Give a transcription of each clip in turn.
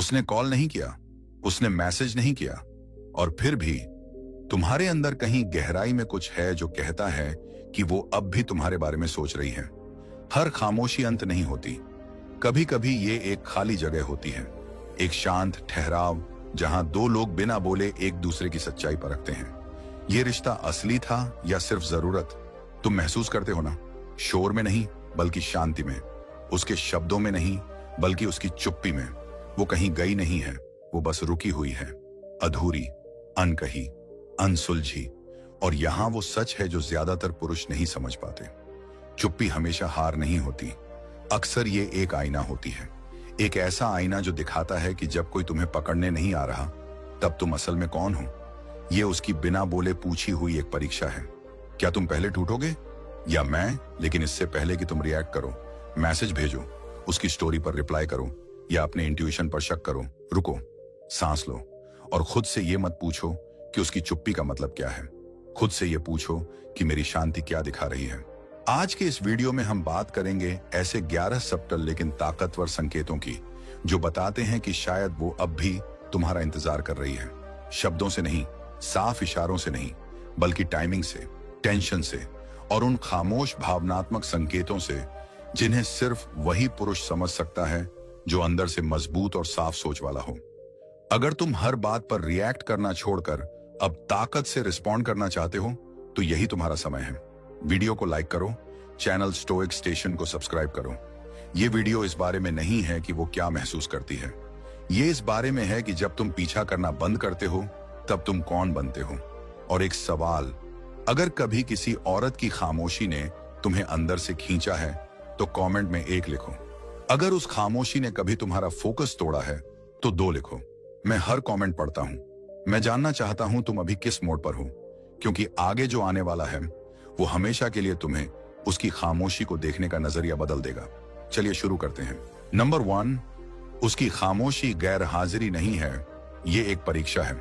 उसने कॉल नहीं किया, उसने मैसेज नहीं किया, और फिर भी तुम्हारे अंदर कहीं गहराई में कुछ है जो कहता है कि वो अब भी तुम्हारे बारे में सोच रही है। हर खामोशी अंत नहीं होती। कभी कभी ये एक खाली जगह होती है, एक शांत ठहराव जहां दो लोग बिना बोले एक दूसरे की सच्चाई परखते हैं। ये रिश्ता असली था या सिर्फ जरूरत? तुम महसूस करते हो ना, शोर में नहीं बल्कि शांति में, उसके शब्दों में नहीं बल्कि उसकी चुप्पी में। वो कहीं गई नहीं है, वो बस रुकी हुई है, अधूरी, अनकही, अनसुलझी। और यहां वो सच है जो ज्यादातर पुरुष नहीं समझ पाते। चुप्पी हमेशा हार नहीं होती। अक्सर ये एक आईना होती है, एक ऐसा आईना जो दिखाता है कि जब कोई तुम्हें पकड़ने नहीं आ रहा तब तुम असल में कौन हो। ये उसकी बिना बोले पूछी हुई एक परीक्षा है। क्या तुम पहले टूटोगे या मैं? लेकिन इससे पहले कि तुम रिएक्ट करो, मैसेज भेजो, उसकी स्टोरी पर रिप्लाई करो या अपने इंट्यूशन पर शक करो, रुको, सांस लो और खुद से ये मत पूछो कि उसकी चुप्पी का मतलब क्या है। खुद से ये पूछो कि मेरी शांति क्या दिखा रही है। आज के इस वीडियो में हम बात करेंगे ऐसे 11 सबटल लेकिन ताकतवर संकेतों की जो बताते हैं कि शायद वो अब भी तुम्हारा इंतजार कर रही है। शब्दों से नहीं, साफ इशारों से नहीं, बल्कि टाइमिंग से, टेंशन से और उन खामोश भावनात्मक संकेतों से जिन्हें सिर्फ वही पुरुष समझ सकता है जो अंदर से मजबूत और साफ सोच वाला हो। अगर तुम हर बात पर रिएक्ट करना छोड़कर अब ताकत से रिस्पॉन्ड करना चाहते हो तो यही तुम्हारा समय है। वीडियो को लाइक करो, चैनल स्टोइक स्टेशन को सब्सक्राइब करो। ये वीडियो इस बारे में नहीं है कि वो क्या महसूस करती है, ये इस बारे में है कि जब तुम पीछा करना बंद करते हो तब तुम कौन बनते हो। और एक सवाल, अगर कभी किसी औरत की खामोशी ने तुम्हें अंदर से खींचा है तो कमेंट में 1 लिखो। अगर उस खामोशी ने कभी तुम्हारा फोकस तोड़ा है तो 2 लिखो। मैं हर कमेंट पढ़ता हूं। मैं जानना चाहता हूं तुम अभी किस मोड पर हो, क्योंकि आगे जो आने वाला है वो हमेशा के लिए तुम्हें उसकी खामोशी को देखने का नजरिया बदल देगा। चलिए शुरू करते हैं। नंबर 1, उसकी खामोशी गैर हाजिरी नहीं है, ये एक परीक्षा है।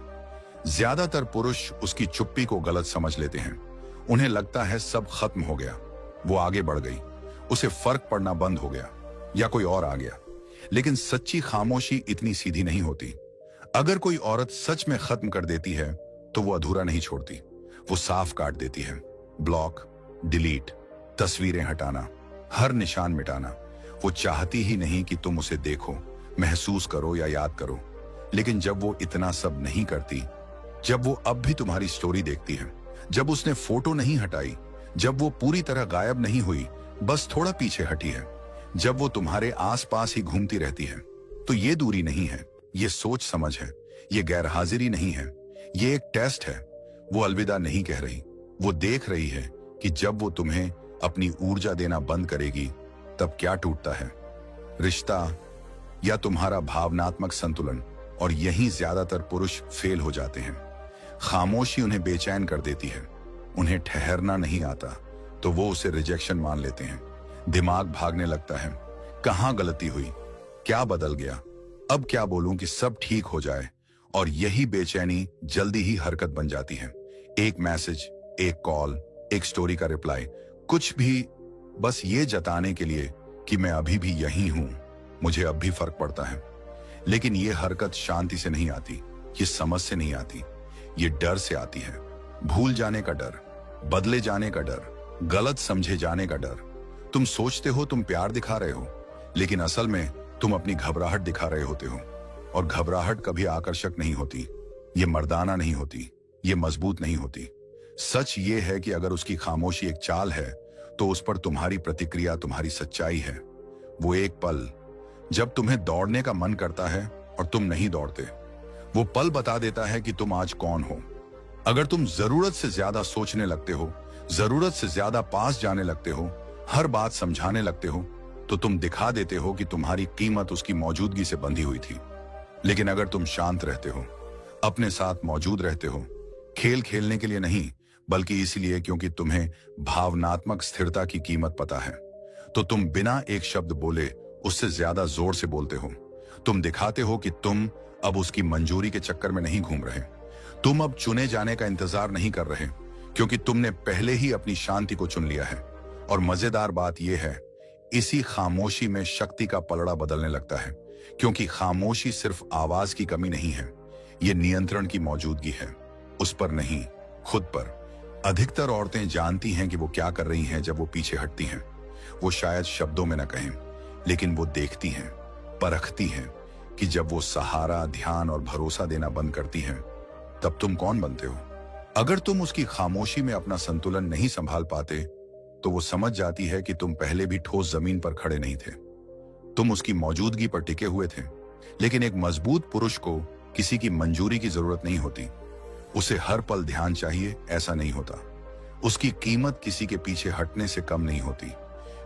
ज्यादातर पुरुष उसकी चुप्पी को गलत समझ लेते हैं। उन्हें लगता है सब खत्म हो गया, वो आगे बढ़ गई, उसे फर्क पड़ना बंद हो गया या कोई और आ गया। लेकिन सच्ची खामोशी इतनी सीधी नहीं होती। अगर कोई औरत सच में खत्म कर देती है तो वो अधूरा नहीं छोड़ती, वो साफ काट देती है। ब्लॉक, डिलीट, तस्वीरें हटाना, हर निशान मिटाना। वो चाहती ही नहीं कि तुम उसे देखो, महसूस करो या याद करो। लेकिन जब वो इतना सब नहीं करती, जब वो अब भी तुम्हारी स्टोरी देखती है, जब उसने फोटो नहीं हटाई, जब वो पूरी तरह गायब नहीं हुई, बस थोड़ा पीछे हटी है, जब वो तुम्हारे आसपास ही घूमती रहती है, तो ये दूरी नहीं है, ये सोच समझ है, ये गैर हाजिरी नहीं है, ये एक टेस्ट है। वो अलविदा नहीं कह रही, वो देख रही है कि जब वो तुम्हें अपनी ऊर्जा देना बंद करेगी तब क्या टूटता है, रिश्ता या तुम्हारा भावनात्मक संतुलन। और यहीं ज्यादातर पुरुष फेल हो जाते हैं। खामोशी उन्हें बेचैन कर देती है, उन्हें ठहरना नहीं आता तो वो उसे रिजेक्शन मान लेते हैं। दिमाग भागने लगता है, कहां गलती हुई, क्या बदल गया, अब क्या बोलूं कि सब ठीक हो जाए। और यही बेचैनी जल्दी ही हरकत बन जाती है। एक मैसेज, एक कॉल, एक स्टोरी का रिप्लाई, कुछ भी बस ये जताने के लिए कि मैं अभी भी यही हूं, मुझे अब भी फर्क पड़ता है। लेकिन ये हरकत शांति से नहीं आती, ये समझ से नहीं आती, ये डर से आती है। भूल जाने का डर, बदले जाने का डर, गलत समझे जाने का डर। तुम सोचते हो तुम प्यार दिखा रहे हो, लेकिन असल में तुम अपनी घबराहट दिखा रहे होते हो। और घबराहट कभी आकर्षक नहीं होती, ये मर्दाना नहीं होती, ये मजबूत नहीं होती। सच ये है कि अगर उसकी खामोशी एक चाल है तो उस पर तुम्हारी प्रतिक्रिया तुम्हारी सच्चाई है। वो एक पल जब तुम्हें दौड़ने का मन करता है और तुम नहीं दौड़ते, वो पल बता देता है कि तुम आज कौन हो। अगर तुम जरूरत से ज्यादा सोचने लगते हो, जरूरत से ज्यादा पास जाने लगते हो, हर बात समझाने लगते हो, तो तुम दिखा देते हो कि तुम्हारी कीमत उसकी मौजूदगी से बंधी हुई थी। लेकिन अगर तुम शांत रहते हो, अपने साथ मौजूद रहते हो, खेल खेलने के लिए नहीं बल्कि इसलिए क्योंकि तुम्हें भावनात्मक स्थिरता की कीमत पता है, तो तुम बिना एक शब्द बोले उससे ज्यादा जोर से बोलते हो। तुम दिखाते हो कि तुम अब उसकी मंजूरी के चक्कर में नहीं घूम रहे, तुम अब चुने जाने का इंतजार नहीं कर रहे, क्योंकि तुमने पहले ही अपनी शांति को चुन लिया है। और मजेदार बात यह है, इसी खामोशी में शक्ति का पलड़ा बदलने लगता है। क्योंकि खामोशी सिर्फ आवाज की कमी नहीं है, ये नियंत्रण की मौजूदगी है। उस पर नहीं, खुद पर। अधिकतर औरतें जानती हैं कि वो क्या कर रही हैं जब वो पीछे हटती हैं। वो शायद शब्दों में न कहें, लेकिन वो देखती हैं, परखती हैं कि जब वो सहारा, ध्यान और भरोसा देना बंद करती हैं, तब तुम कौन बनते हो। अगर तुम उसकी खामोशी में अपना संतुलन नहीं संभाल पाते, तो वो समझ जाती है कि तुम पहले भी ठोस जमीन पर खड़े नहीं थे। तुम उसकी मौजूदगी पर टिके हुए थे। लेकिन एक मजबूत पुरुष को किसी की मंजूरी की जरूरत नहीं होती। उसे हर पल ध्यान चाहिए, ऐसा नहीं होता। उसकी कीमत किसी के पीछे हटने से कम नहीं होती,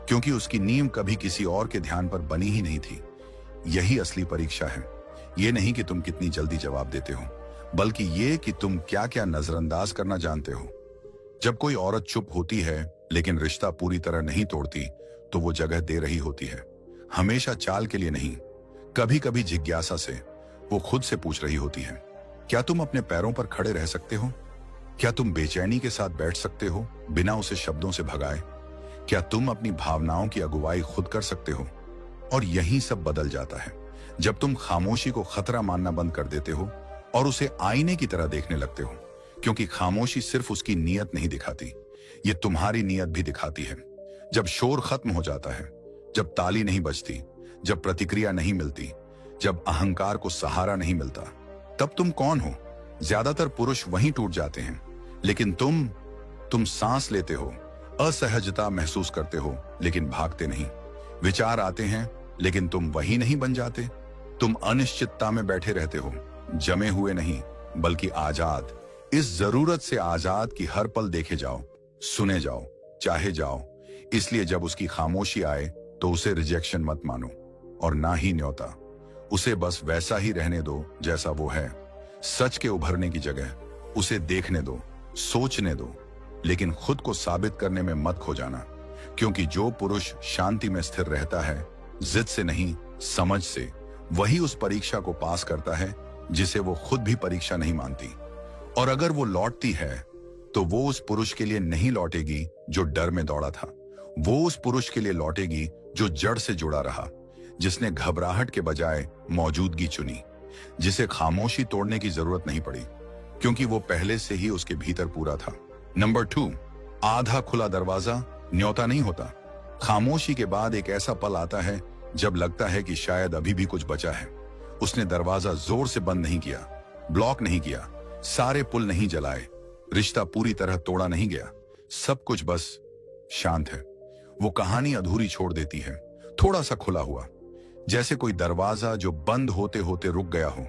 क्योंकि उसकी नींव कभी किसी और के ध्यान पर बनी ही नहीं थी। यही असली परीक्षा है। ये नहीं कि तुम कितनी जल्दी जवाब देते हो, बल्कि ये कि तुम क्या क्या नजरअंदाज करना जानते हो। जब कोई औरत चुप होती है लेकिन रिश्ता पूरी तरह नहीं तोड़ती, तो वो जगह दे रही होती है। हमेशा चाल के लिए नहीं, कभी कभी जिज्ञासा से। वो खुद से पूछ रही होती है, क्या तुम अपने पैरों पर खड़े रह सकते हो? क्या तुम बेचैनी के साथ बैठ सकते हो बिना उसे शब्दों से भगाए? क्या तुम अपनी भावनाओं की अगुवाई खुद कर सकते हो? और यही सब बदल जाता है जब तुम खामोशी को खतरा मानना बंद कर देते हो और उसे आईने की तरह देखने लगते हो। क्योंकि खामोशी सिर्फ उसकी नीयत नहीं दिखाती, ये तुम्हारी नीयत भी दिखाती है। जब शोर खत्म हो जाता है, जब ताली नहीं बजती, जब प्रतिक्रिया नहीं मिलती, जब अहंकार को सहारा नहीं मिलता, तब तुम कौन हो? ज्यादातर पुरुष वहीं टूट जाते हैं। लेकिन तुम सांस लेते हो, असहजता महसूस करते हो, लेकिन भागते नहीं। विचार आते हैं, लेकिन तुम वही नहीं बन जाते। तुम अनिश्चितता में बैठे रहते हो, जमे हुए नहीं, बल्कि आजाद। इस जरूरत से आजाद कि हर पल देखे जाओ, सुने जाओ, चाहे जाओ। इसलिए जब उसकी खामोशी आए, तो उसे रिजेक्शन मत मानो और ना ही न्योता। उसे बस वैसा ही रहने दो जैसा वो है। सच के उभरने की जगह उसे देखने दो, सोचने दो, लेकिन खुद को साबित करने में मत खो जाना। क्योंकि जो पुरुष शांति में स्थिर रहता है, जिद से नहीं समझ से, वही उस परीक्षा को पास करता है जिसे वो खुद भी परीक्षा नहीं मानती। और अगर वो लौटती है, तो वो उस पुरुष के लिए नहीं लौटेगी जो डर में दौड़ा था। वो उस पुरुष के लिए लौटेगी जो जड़ से जुड़ा रहा, जिसने घबराहट के बजाय मौजूदगी चुनी, जिसे खामोशी तोड़ने की जरूरत नहीं पड़ी, क्योंकि वो पहले से ही उसके भीतर पूरा था। नंबर 2, आधा खुला दरवाजा न्योता नहीं होता। खामोशी के बाद एक ऐसा पल आता है जब लगता है कि शायद अभी भी कुछ बचा है। उसने दरवाजा जोर से बंद नहीं किया, ब्लॉक नहीं किया, सारे पुल नहीं जलाए, रिश्ता पूरी तरह तोड़ा नहीं गया। सब कुछ बस शांत है। वो कहानी अधूरी छोड़ देती है, थोड़ा सा खुला हुआ, जैसे कोई दरवाजा जो बंद होते होते रुक गया हो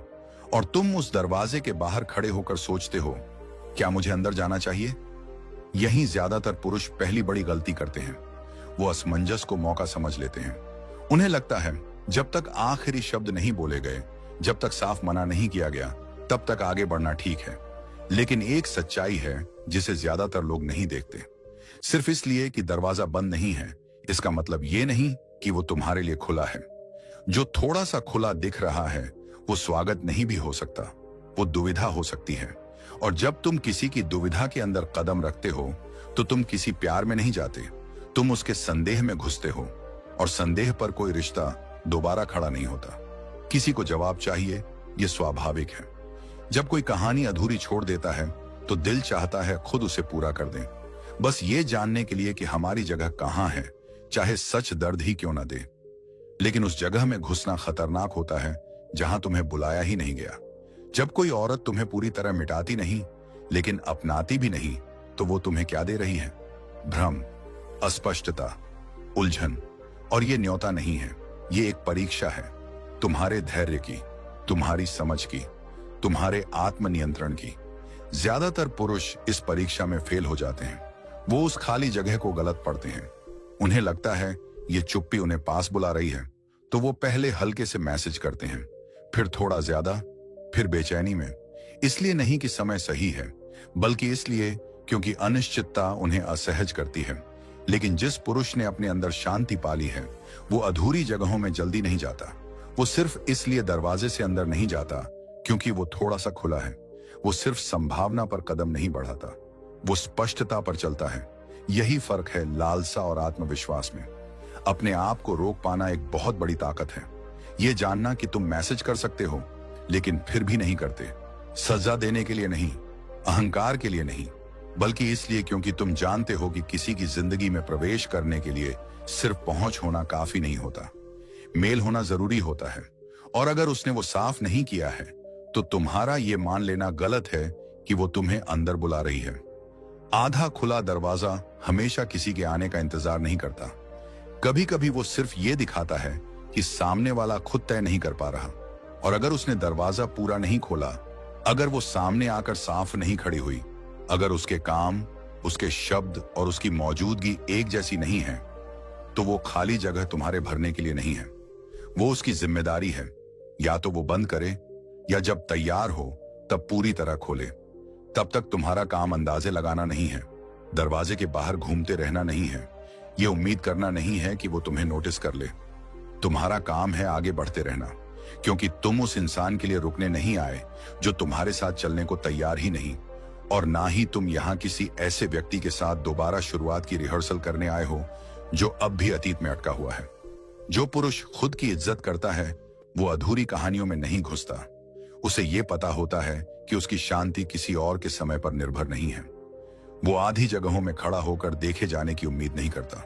और तुम उस दरवाजे के बाहर खड़े होकर सोचते हो, क्या मुझे अंदर जाना चाहिए? यही ज्यादातर पुरुष पहली बड़ी गलती करते हैं। वो असमंजस को मौका समझ लेते हैं। उन्हें लगता है जब तक आखिरी शब्द नहीं बोले गए, जब तक साफ मना नहीं किया गया, तब तक आगे बढ़ना ठीक है। लेकिन एक सच्चाई है जिसे ज्यादातर लोग नहीं देखते। सिर्फ इसलिए कि दरवाजा बंद नहीं है, इसका मतलब ये नहीं कि वो तुम्हारे लिए खुला है। जो थोड़ा सा खुला दिख रहा है, वो स्वागत नहीं भी हो सकता, वो दुविधा हो सकती है। और जब तुम किसी की दुविधा के अंदर कदम रखते हो, तो तुम किसी प्यार में नहीं जाते, तुम उसके संदेह में घुसते हो। और संदेह पर कोई रिश्ता दोबारा खड़ा नहीं होता। किसी को जवाब चाहिए, ये स्वाभाविक है। जब कोई कहानी अधूरी छोड़ देता है, तो दिल चाहता है खुद उसे पूरा कर दें, बस ये जानने के लिए कि हमारी जगह कहां है, चाहे सच दर्द ही क्यों ना दे। लेकिन उस जगह में घुसना खतरनाक होता है जहां तुम्हें बुलाया ही नहीं गया। जब कोई औरत तुम्हें पूरी तरह मिटाती नहीं, लेकिन अपनाती भी नहीं, तो वो तुम्हें क्या दे रही है? भ्रम, अस्पष्टता, उलझन। और ये न्योता नहीं है, ये एक परीक्षा है, तुम्हारे धैर्य की, तुम्हारी समझ की, तुम्हारे आत्मनियंत्रण की। ज्यादातर पुरुष इस परीक्षा में फेल हो जाते हैं। वो उस खाली जगह को गलत पढ़ते हैं। उन्हें लगता है ये चुप्पी उन्हें पास बुला रही है, तो वो पहले हल्के से मैसेज करते हैं, फिर थोड़ा ज्यादा, फिर बेचैनी में। इसलिए नहीं कि समय सही है, बल्कि इसलिए क्योंकि अनिश्चितता उन्हें असहज करती है। लेकिन जिस पुरुष ने अपने अंदर शांति पाली है, वो अधूरी जगहों में जल्दी नहीं जाता। वो सिर्फ इसलिए दरवाजे से अंदर नहीं जाता क्योंकि वो थोड़ा सा खुला है। वो सिर्फ संभावना पर कदम नहीं बढ़ाता, वो स्पष्टता पर चलता है। यही फर्क है लालसा और आत्मविश्वास में। अपने आप को रोक पाना एक बहुत बड़ी ताकत है। ये जानना कि तुम मैसेज कर सकते हो लेकिन फिर भी नहीं करते, सजा देने के लिए नहीं, अहंकार के लिए नहीं, बल्कि इसलिए क्योंकि तुम जानते हो कि किसी की जिंदगी में प्रवेश करने के लिए सिर्फ पहुंच होना काफी नहीं होता, मेल होना जरूरी होता है। और अगर उसने वो साफ नहीं किया है तो तुम्हारा ये मान लेना गलत है कि वो तुम्हें अंदर बुला रही है। आधा खुला दरवाजा हमेशा किसी के आने का इंतजार नहीं करता। कभी कभी वो सिर्फ ये दिखाता है कि सामने वाला खुद तय नहीं कर पा रहा, और अगर उसने दरवाजा पूरा नहीं खोला, अगर वो सामने आकर साफ नहीं खड़ी हुई, अगर उसके काम, उसके शब्द और उसकी मौजूदगी एक जैसी नहीं है, तो वो खाली जगह तुम्हारे भरने के लिए नहीं है। वो उसकी जिम्मेदारी है, या तो वो बंद करे या जब तैयार हो तब पूरी तरह खोले। तब तक तुम्हारा काम अंदाजे लगाना नहीं है, दरवाजे के बाहर घूमते रहना नहीं है, ये उम्मीद करना नहीं है कि वो तुम्हें नोटिस कर ले। तुम्हारा काम है आगे बढ़ते रहना, क्योंकि तुम उस इंसान के लिए रुकने नहीं आए जो तुम्हारे साथ चलने को तैयार ही नहीं, और ना ही तुम यहां किसी ऐसे व्यक्ति के साथ दोबारा शुरुआत की रिहर्सल करने आए हो जो अब भी अतीत में अटका हुआ है। जो पुरुष खुद की इज्जत करता है वो अधूरी कहानियों में नहीं घुसता। उसे ये पता होता है कि उसकी शांति किसी और के समय पर निर्भर नहीं है। वो आधी जगहों में खड़ा होकर देखे जाने की उम्मीद नहीं करता।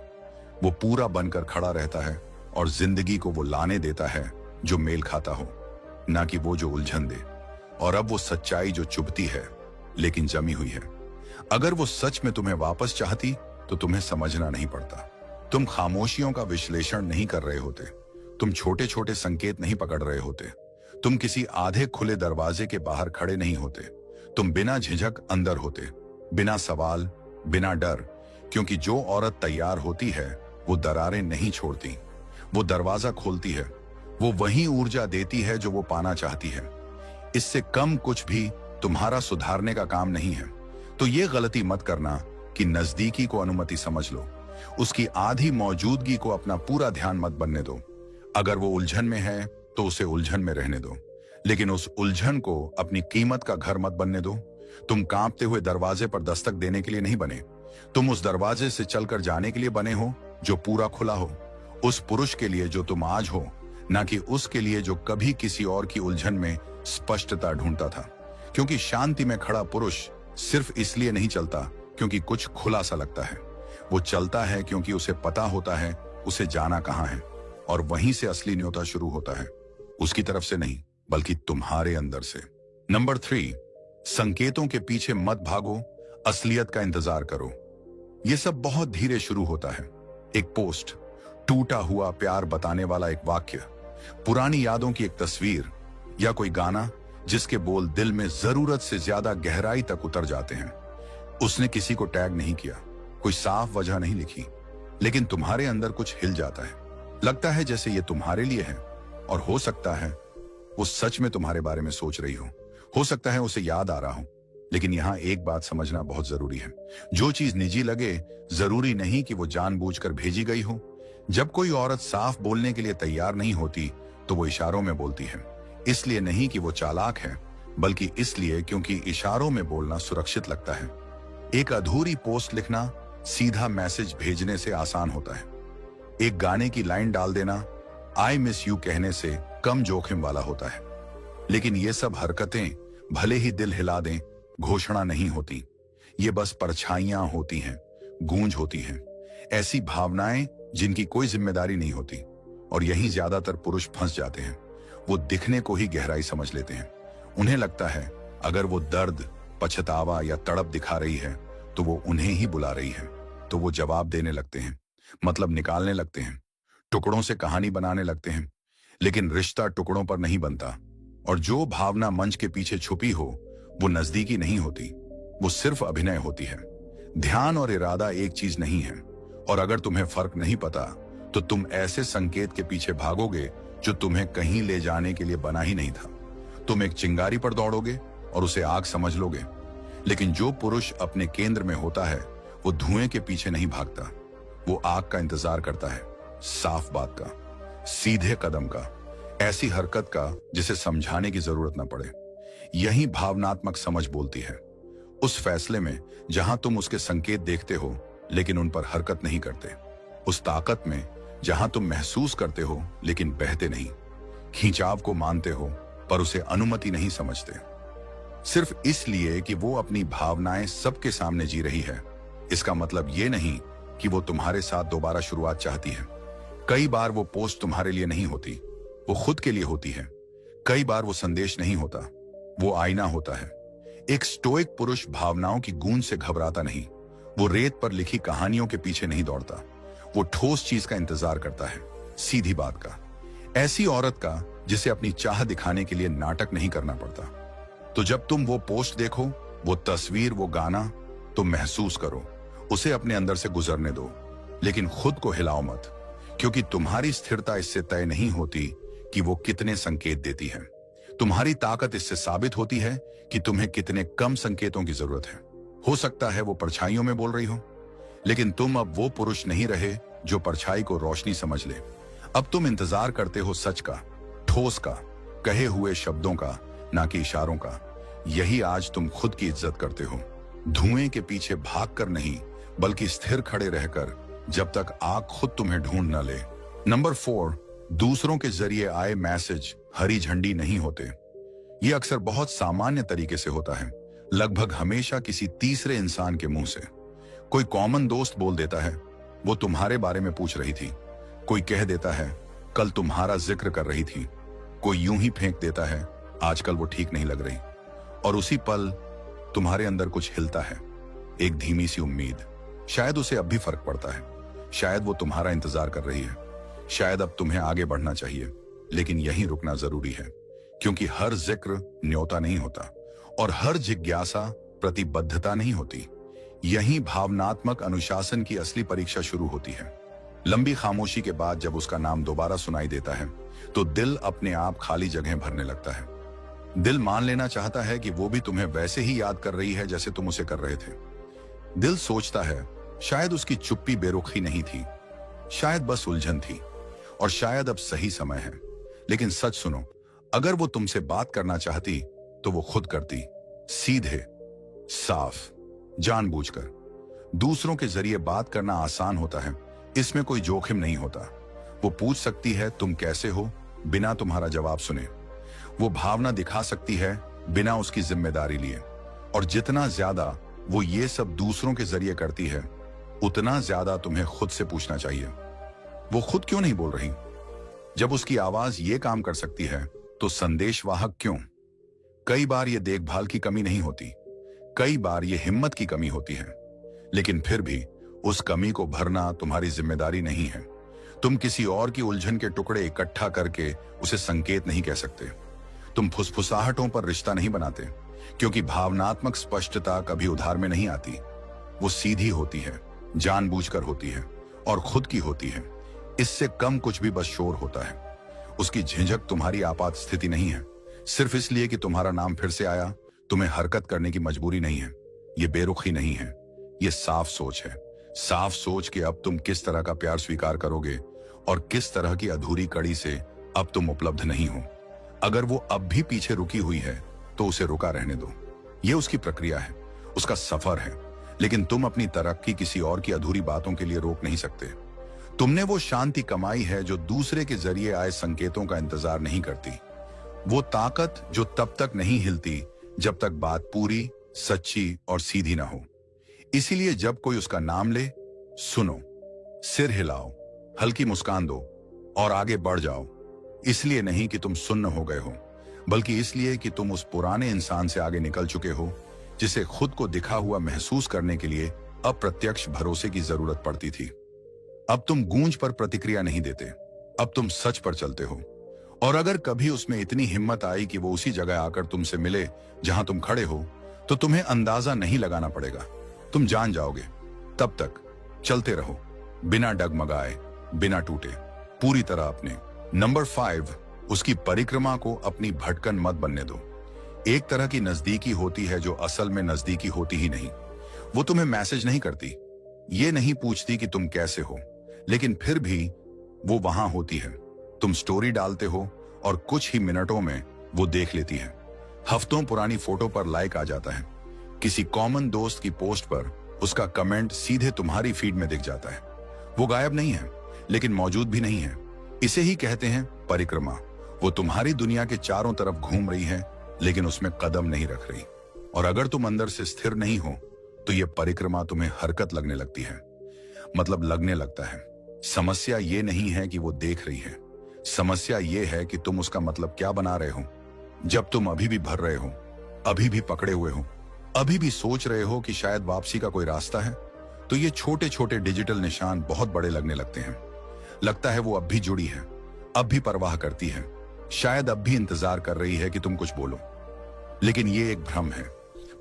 वो पूरा बनकर खड़ा रहता है और जिंदगी को वो लाने देता है जो मेल खाता हो, ना कि वो जो उलझन दे। और अब वो सच्चाई जो चुभती है लेकिन जमी हुई है। अगर वो सच में तुम्हें वापस चाहती तो तुम्हें समझना नहीं पड़ता। तुम खामोशियों का विश्लेषण नहीं कर रहे होते, तुम छोटे छोटे संकेत नहीं पकड़ रहे होते, तुम किसी आधे खुले दरवाजे के बाहर खड़े नहीं होते, तुम बिना झिझक अंदर होते, बिना सवाल, बिना डर, क्योंकि जो औरत तैयार होती है वो दरारें नहीं छोड़ती, वो दरवाजा खोलती है, वो वही ऊर्जा देती है जो वो पाना चाहती है। इससे कम कुछ भी तुम्हारा सुधारने का काम नहीं है। तो ये गलती मत करना कि नजदीकी को अनुमति समझ लो, उसकी आधी मौजूदगी को अपना पूरा ध्यान मत बनने दो। अगर वो उलझन में है तो उसे उलझन में रहने दो, लेकिन उस उलझन को अपनी कीमत का घर मत बनने दो। तुम कांपते हुए दरवाजे पर दस्तक देने के लिए नहीं बने, तुम उस दरवाजे से चलकर जाने के लिए बने हो जो पूरा खुला हो, उस पुरुष के लिए जो तुम आज हो, ना कि उसके लिए जो कभी किसी और की उलझन में स्पष्टता ढूंढता था। क्योंकि शांति में खड़ा पुरुष सिर्फ इसलिए नहीं चलता क्योंकि कुछ खुला सा लगता है, वो चलता है क्योंकि उसे पता होता है उसे जाना कहां है, और वहीं से असली न्योता शुरू होता है, उसकी तरफ से नहीं बल्कि तुम्हारे अंदर से। नंबर 3, संकेतों के पीछे मत भागो, असलियत का इंतजार करो। यह सब बहुत धीरे शुरू होता है। एक पोस्ट, टूटा हुआ प्यार बताने वाला एक वाक्य, पुरानी यादों की एक तस्वीर, या कोई गाना जिसके बोल दिल में जरूरत से ज्यादा गहराई तक उतर जाते हैं। उसने किसी को टैग नहीं किया, कोई साफ वजह नहीं लिखी, लेकिन तुम्हारे अंदर कुछ हिल जाता है। लगता है जैसे ये तुम्हारे लिए है, और हो सकता है वो सच में तुम्हारे बारे में सोच रही हो सकता है उसे याद आ रहा हो। लेकिन यहां एक बात समझना बहुत जरूरी है, जो चीज निजी लगे जरूरी नहीं कि वो जानबूझकर भेजी गई हो। जब कोई औरत साफ बोलने के लिए तैयार नहीं होती तो वो इशारों में बोलती है, इसलिए नहीं कि वो चालाक है, बल्कि इसलिए क्योंकि इशारों में बोलना सुरक्षित लगता है। एक अधूरी पोस्ट लिखना सीधा मैसेज भेजने से आसान होता है। एक गाने की लाइन डाल देना आई मिस यू कहने से कम जोखिम वाला होता है। लेकिन ये सब हरकतें भले ही दिल हिला दें, घोषणा नहीं होती, ये बस परछाइयां होती हैं, गूंज होती हैं, ऐसी भावनाएं जिनकी कोई जिम्मेदारी नहीं होती। और यहीं ज्यादातर पुरुष फंस जाते हैं। वो दिखने को ही गहराई समझ लेते हैं। उन्हें लगता है अगर वो दर्द, पछतावा या तड़प दिखा रही है तो वो उन्हें ही बुला रही है। तो वो जवाब देने लगते हैं, मतलब निकालने लगते हैं, टुकड़ों से कहानी बनाने लगते हैं। लेकिन रिश्ता टुकड़ों पर नहीं बनता, और जो भावना मंच के पीछे छुपी हो वो नजदीकी नहीं होती, वो सिर्फ अभिनय होती है। ध्यान और इरादा एक चीज नहीं है, और अगर तुम्हें फर्क नहीं पता तो तुम ऐसे संकेत के पीछे भागोगे जो तुम्हें कहीं ले जाने के लिए बना ही नहीं था। तुम एक चिंगारी पर दौड़ोगे और उसे आग समझ लोगे। लेकिन जो पुरुष अपने केंद्र में होता है वो धुएं के पीछे नहीं भागता, वो आग का इंतजार करता है, साफ बात का, सीधे कदम का, ऐसी हरकत का जिसे समझाने की जरूरत न पड़े। यही भावनात्मक समझ बोलती है, उस फैसले में जहां तुम उसके संकेत देखते हो लेकिन उन पर हरकत नहीं करते, उस ताकत में जहां तुम महसूस करते हो लेकिन बहते नहीं। खिंचाव को मानते हो पर उसे अनुमति नहीं समझते, सिर्फ इसलिए कि वो अपनी भावनाएं सबके सामने जी रही है। इसका मतलब ये नहीं कि वो तुम्हारे साथ दोबारा शुरुआत चाहती है। कई बार वो पोस्ट तुम्हारे लिए नहीं होती, वो खुद के लिए होती है। कई बार वो संदेश नहीं होता, वो आईना होता है। एक स्टोइक पुरुष भावनाओं की गूंज से घबराता नहीं, वो रेत पर लिखी कहानियों के पीछे नहीं दौड़ता, वो ठोस चीज का इंतजार करता है, सीधी बात का, ऐसी औरत का जिसे अपनी चाह दिखाने के लिए नाटक नहीं करना पड़ता। तो जब तुम वो पोस्ट देखो, वो तस्वीर, वो गाना, तो महसूस करो, उसे अपने अंदर से गुजरने दो, लेकिन खुद को हिलाओ मत, क्योंकि तुम्हारी स्थिरता इससे तय नहीं होती कि वो कितने संकेत देती है। तुम्हारी ताकत इससे साबित होती है कि तुम्हें कितने कम संकेतों की जरूरत है। हो सकता है वो परछाइयों में बोल रही हो, लेकिन तुम अब वो पुरुष नहीं रहे जो परछाई को रोशनी समझ ले। अब तुम इंतजार करते हो सच का, ठोस का, कहे हुए शब्दों का, ना कि इशारों का। यही आज तुम खुद की इज्जत करते हो, धुएं के पीछे भागकर नहीं, बल्कि स्थिर खड़े रहकर, जब तक आग खुद तुम्हें ढूंढ न ले। नंबर 4, दूसरों के जरिए आए मैसेज हरी झंडी नहीं होते। ये अक्सर बहुत सामान्य तरीके से होता है, लगभग हमेशा किसी तीसरे इंसान के मुंह से। कोई कॉमन दोस्त बोल देता है, वो तुम्हारे बारे में पूछ रही थी। कोई कह देता है, कल तुम्हारा जिक्र कर रही थी। कोई यूं ही फेंक देता है, आजकल वो ठीक नहीं लग रही। और उसी पल तुम्हारे अंदर कुछ हिलता है, एक धीमी सी उम्मीद। शायद उसे अब भी फर्क पड़ता है, शायद वो तुम्हारा इंतजार कर रही है, शायद अब तुम्हें आगे बढ़ना चाहिए, लेकिन यहीं रुकना जरूरी है, क्योंकि हर जिक्र न्योता नहीं होता और हर जिज्ञासा प्रतिबद्धता नहीं होती। यहीं भावनात्मक अनुशासन की असली परीक्षा शुरू होती है। लंबी खामोशी के बाद जब उसका नाम दोबारा सुनाई देता है, तो दिल अपने आप खाली जगह भरने लगता है। दिल मान लेना चाहता है कि वो भी तुम्हें वैसे ही याद कर रही है जैसे तुम उसे कर रहे थे। दिल सोचता है, शायद उसकी चुप्पी बेरुखी नहीं थी, शायद बस उलझन थी, और शायद अब सही समय है। लेकिन सच सुनो, अगर वो तुमसे बात करना चाहती तो वो खुद करती, सीधे, साफ, जानबूझकर। दूसरों के जरिए बात करना आसान होता है, इसमें कोई जोखिम नहीं होता। वो पूछ सकती है तुम कैसे हो, बिना तुम्हारा जवाब सुने। वो भावना दिखा सकती है बिना उसकी जिम्मेदारी लिए। और जितना ज्यादा वो ये सब दूसरों के जरिए करती है, उतना ज्यादा तुम्हें खुद से पूछना चाहिए, वो खुद क्यों नहीं बोल रही? जब उसकी आवाज ये काम कर सकती है, तो संदेशवाहक क्यों? कई बार ये देखभाल की कमी नहीं होती, कई बार ये हिम्मत की कमी होती है, लेकिन फिर भी उस कमी को भरना तुम्हारी जिम्मेदारी नहीं है। तुम किसी और की उलझन के टुकड़े इकट्ठा करके उसे संकेत नहीं कह सकते। तुम फुसफुसाहटों पर रिश्ता नहीं बनाते, क्योंकि भावनात्मक स्पष्टता कभी उधार में नहीं आती। वो सीधी होती है, जानबूझकर होती है, और खुद की होती है। इससे कम कुछ भी बस शोर होता है। उसकी झिझक तुम्हारी आपात स्थिति नहीं है, सिर्फ इसलिए कि तुम्हारा नाम फिर से आया। तुम्हें हरकत करने की मजबूरी नहीं है, ये बेरुखी नहीं है, ये साफ सोच है। साफ सोच कि अब तुम किस तरह का प्यार स्वीकार करोगे और किस तरह की अधूरी कड़ी से अब तुम उपलब्ध नहीं हो। अगर वो अब भी पीछे रुकी हुई है, तो उसे रुका रहने दो। ये उसकी प्रक्रिया है, उसका सफर है, लेकिन तुम अपनी तरक्की किसी और की अधूरी बातों के लिए रोक नहीं सकते। तुमने वो शांति कमाई है जो दूसरे के जरिए आए संकेतों का इंतजार नहीं करती, वो ताकत जो तब तक नहीं हिलती जब तक बात पूरी, सच्ची और सीधी ना हो। इसीलिए जब कोई उसका नाम ले, सुनो, सिर हिलाओ, हल्की मुस्कान दो और आगे बढ़ जाओ। इसलिए नहीं कि तुम सुन्न हो गए हो, बल्कि इसलिए कि तुम उस पुराने इंसान से आगे निकल चुके हो, जिसे खुद को दिखा हुआ महसूस करने के लिए अप्रत्यक्ष भरोसे की जरूरत पड़ती थी। अब तुम गूंज पर प्रतिक्रिया नहीं देते, अब तुम सच पर चलते हो। और अगर कभी उसमें इतनी हिम्मत आई कि वो उसी जगह आकर तुमसे मिले जहां तुम खड़े हो, तो तुम्हें अंदाजा नहीं लगाना पड़ेगा, तुम जान जाओगे। तब तक चलते रहो, बिना डगमगाए, बिना टूटे, पूरी तरह अपने। नंबर 5, उसकी परिक्रमा को अपनी भटकन मत बनने दो। एक तरह की नजदीकी होती है जो असल में नजदीकी होती ही नहीं। वो तुम्हें मैसेज नहीं करती, ये नहीं पूछती कि तुम कैसे हो, लेकिन फिर भी वो वहां होती है। तुम स्टोरी डालते हो और कुछ ही मिनटों में वो देख लेती है। हफ्तों पुरानी फोटो पर लाइक आ जाता है, किसी कॉमन दोस्त की पोस्ट पर उसका कमेंट सीधे तुम्हारी फीड में दिख जाता है। वो गायब नहीं है, लेकिन मौजूद भी नहीं है। इसे ही कहते हैं परिक्रमा। वो तुम्हारी दुनिया के चारों तरफ घूम रही है, लेकिन उसमें कदम नहीं रख रही। और अगर तुम अंदर से स्थिर नहीं हो तो ये परिक्रमा तुम्हें हरकत लगने लगती है, मतलब लगने लगता है। समस्या ये नहीं है कि वो देख रही है, समस्या ये है कि तुम उसका मतलब क्या बना रहे हो। जब तुम अभी भी भर रहे हो, अभी भी पकड़े हुए हो, अभी भी सोच रहे हो कि शायद वापसी का कोई रास्ता है, तो ये छोटे छोटे डिजिटल निशान बहुत बड़े लगने लगते हैं। लगता है वो अब भी जुड़ी है, अब भी परवाह करती है, शायद अब भी इंतजार कर रही है कि तुम कुछ बोलो। लेकिन ये एक भ्रम है।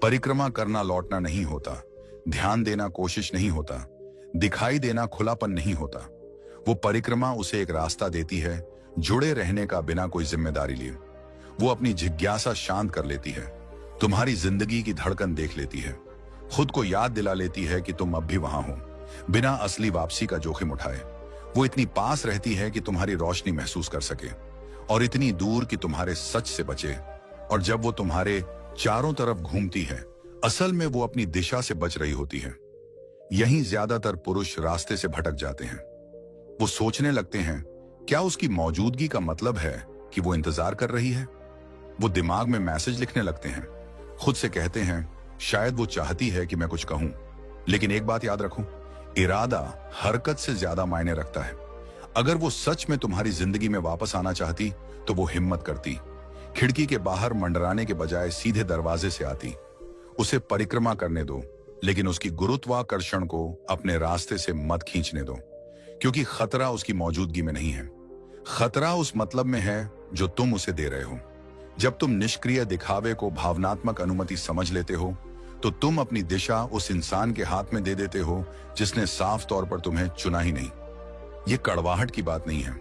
परिक्रमा करना लौटना नहीं होता, ध्यान देना कोशिश नहीं होता, दिखाई देना खुलापन नहीं होता। वो परिक्रमा उसे एक रास्ता देती है, जुड़े रहने का, बिना कोई जिम्मेदारी लिए। वो अपनी जिज्ञासा शांत कर लेती है, तुम्हारी जिंदगी की धड़कन देख लेती है, खुद को याद दिला लेती है कि तुम अब भी वहां हो, बिना असली वापसी का जोखिम उठाए। वो इतनी पास रहती है कि तुम्हारी रोशनी महसूस कर सके, और इतनी दूर कि तुम्हारे सच से बचे। और जब वो तुम्हारे चारों तरफ घूमती है, असल में वो अपनी दिशा से बच रही होती है। यहीं ज्यादातर पुरुष रास्ते से भटक जाते हैं। वो सोचने लगते हैं, क्या उसकी मौजूदगी का मतलब है कि वो इंतजार कर रही है। वो दिमाग में मैसेज लिखने लगते हैं, खुद से कहते हैं, शायद वो चाहती है कि मैं कुछ कहूं। लेकिन एक बात याद रखो, इरादा हरकत से ज्यादा मायने रखता है। अगर वो सच में तुम्हारी जिंदगी में वापस आना चाहती तो वो हिम्मत करती, खिड़की के बाहर मंडराने के बजाय सीधे दरवाजे से आती। उसे परिक्रमा करने दो, लेकिन उसकी गुरुत्वाकर्षण को अपने रास्ते से मत खींचने दो, क्योंकि खतरा उसकी मौजूदगी में नहीं है। खतरा उस मतलब में है जो तुम उसे दे रहे हो। जब तुम निष्क्रिय दिखावे को भावनात्मक अनुमति समझ लेते हो, तो तुम अपनी दिशा उस इंसान के हाथ में दे देते हो जिसने साफ तौर पर तुम्हें चुना ही नहीं। ये कड़वाहट की बात नहीं है,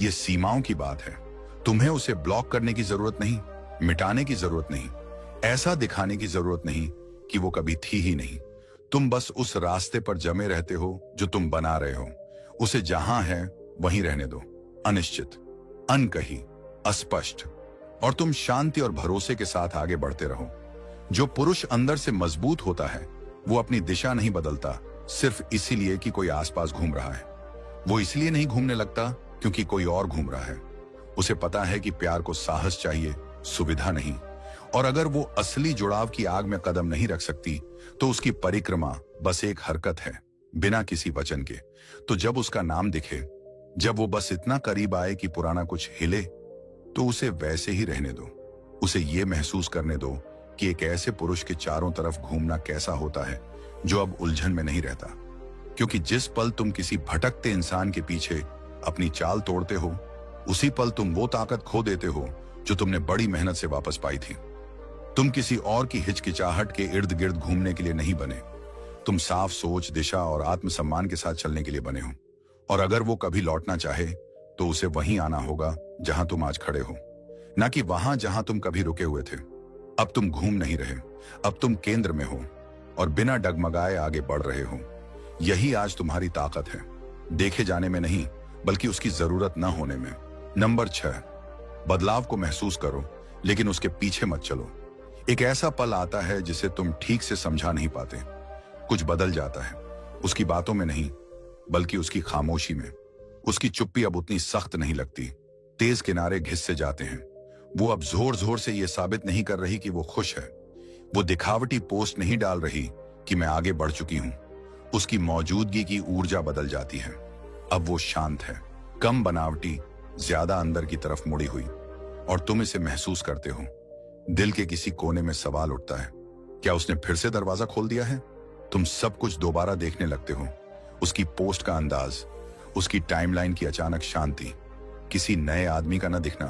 ये सीमाओं की बात है। तुम्हें उसे ब्लॉक करने की जरूरत नहीं, मिटाने की जरूरत नहीं, ऐसा दिखाने की जरूरत नहीं कि वो कभी थी ही नहीं। तुम बस उस रास्ते पर जमे रहते हो जो तुम बना रहे हो। उसे जहां है वहीं रहने दो, अनिश्चित, अनकही, अस्पष्ट, और तुम शांति और भरोसे के साथ आगे बढ़ते रहो। जो पुरुष अंदर से मजबूत होता है, वो अपनी दिशा नहीं बदलता सिर्फ इसीलिए कि कोई आसपास घूम रहा है। वो इसलिए नहीं घूमने लगता क्योंकि कोई और घूम रहा है। उसे पता है कि प्यार को साहस चाहिए, सुविधा नहीं। और अगर वो असली जुड़ाव की आग में कदम नहीं रख सकती, तो उसकी परिक्रमा बस एक हरकत है, बिना किसी वचन के। तो जब उसका नाम दिखे, जब वो बस इतना करीब आए कि पुराना कुछ हिले, तो उसे वैसे ही रहने दो। उसे ये महसूस करने दो कि एक ऐसे पुरुष के चारों तरफ घूमना कैसा होता है जो अब उलझन में नहीं रहता। क्योंकि जिस पल तुम किसी भटकते इंसान के पीछे अपनी चाल तोड़ते हो, उसी पल तुम वो ताकत खो देते हो जो तुमने बड़ी मेहनत से वापस पाई थी। तुम किसी और की हिचकिचाहट के इर्द गिर्द घूमने के लिए नहीं बने। तुम साफ सोच, दिशा और आत्मसम्मान के साथ चलने के लिए बने हो। और अगर वो कभी लौटना चाहे तो उसे वहीं आना होगा जहां तुम आज खड़े हो, ना कि वहां जहां तुम कभी रुके हुए थे। अब तुम घूम नहीं रहे, अब तुम केंद्र में हो और बिना डगमगाए आगे बढ़ रहे हो। यही आज तुम्हारी ताकत है, देखे जाने में नहीं, बल्कि उसकी जरूरत न होने में। नंबर 6, बदलाव को महसूस करो, लेकिन उसके पीछे मत चलो। एक ऐसा पल आता है जिसे तुम ठीक से समझा नहीं पाते। कुछ बदल जाता है, उसकी बातों में नहीं, बल्कि उसकी खामोशी में। उसकी चुप्पी अब उतनी सख्त नहीं लगती, तेज किनारे घिस से जाते हैं। वो अब जोर जोर से यह साबित नहीं कर रही कि वो खुश है। वो दिखावटी पोस्ट नहीं डाल रही कि मैं आगे बढ़ चुकी हूं। उसकी मौजूदगी की ऊर्जा बदल जाती है। अब वो शांत है, कम बनावटी, ज्यादा अंदर की तरफ मुड़ी हुई। और तुम इसे महसूस करते हो। दिल के किसी कोने में सवाल उठता है, क्या उसने फिर से दरवाजा खोल दिया है? तुम सब कुछ दोबारा देखने लगते हो। उसकी पोस्ट का अंदाज, उसकी टाइमलाइन की अचानक शांति, किसी नए आदमी का न दिखना।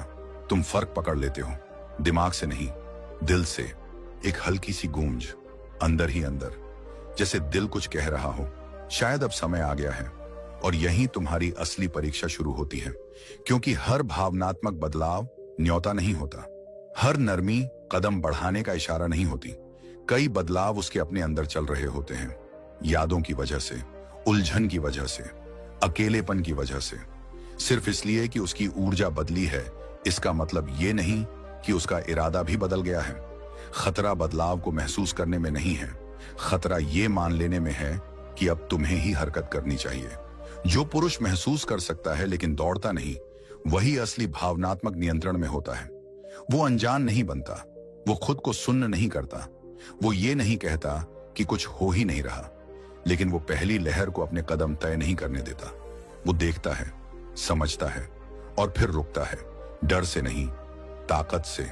तुम फर्क पकड़ लेते हो, दिमाग से नहीं, दिल से। एक हल्की सी गूंज अंदर ही अंदर, जैसे दिल कुछ कह रहा हो, शायद अब समय आ गया है। और यहीं तुम्हारी असली परीक्षा शुरू होती है, क्योंकि हर भावनात्मक बदलाव न्योता नहीं होता। हर नरमी कदम बढ़ाने का इशारा नहीं होती। कई बदलाव उसके अपने अंदर चल रहे होते हैं, यादों की वजह से, उलझन की वजह से, अकेलेपन की वजह से। सिर्फ इसलिए कि उसकी ऊर्जा बदली है, इसका मतलब ये नहीं कि उसका इरादा भी बदल गया है। खतरा बदलाव को महसूस करने में नहीं है, खतरा ये मान लेने में है कि अब तुम्हें ही हरकत करनी चाहिए। जो पुरुष महसूस कर सकता है लेकिन दौड़ता नहीं, वही असली भावनात्मक नियंत्रण में होता है। वो अनजान नहीं बनता, वो खुद को सुन्न नहीं करता, वो ये नहीं कहता कि कुछ हो ही नहीं रहा, लेकिन वो पहली लहर को अपने कदम तय नहीं करने देता। वो देखता है, समझता है और फिर रुकता है, डर से नहीं, ताकत से।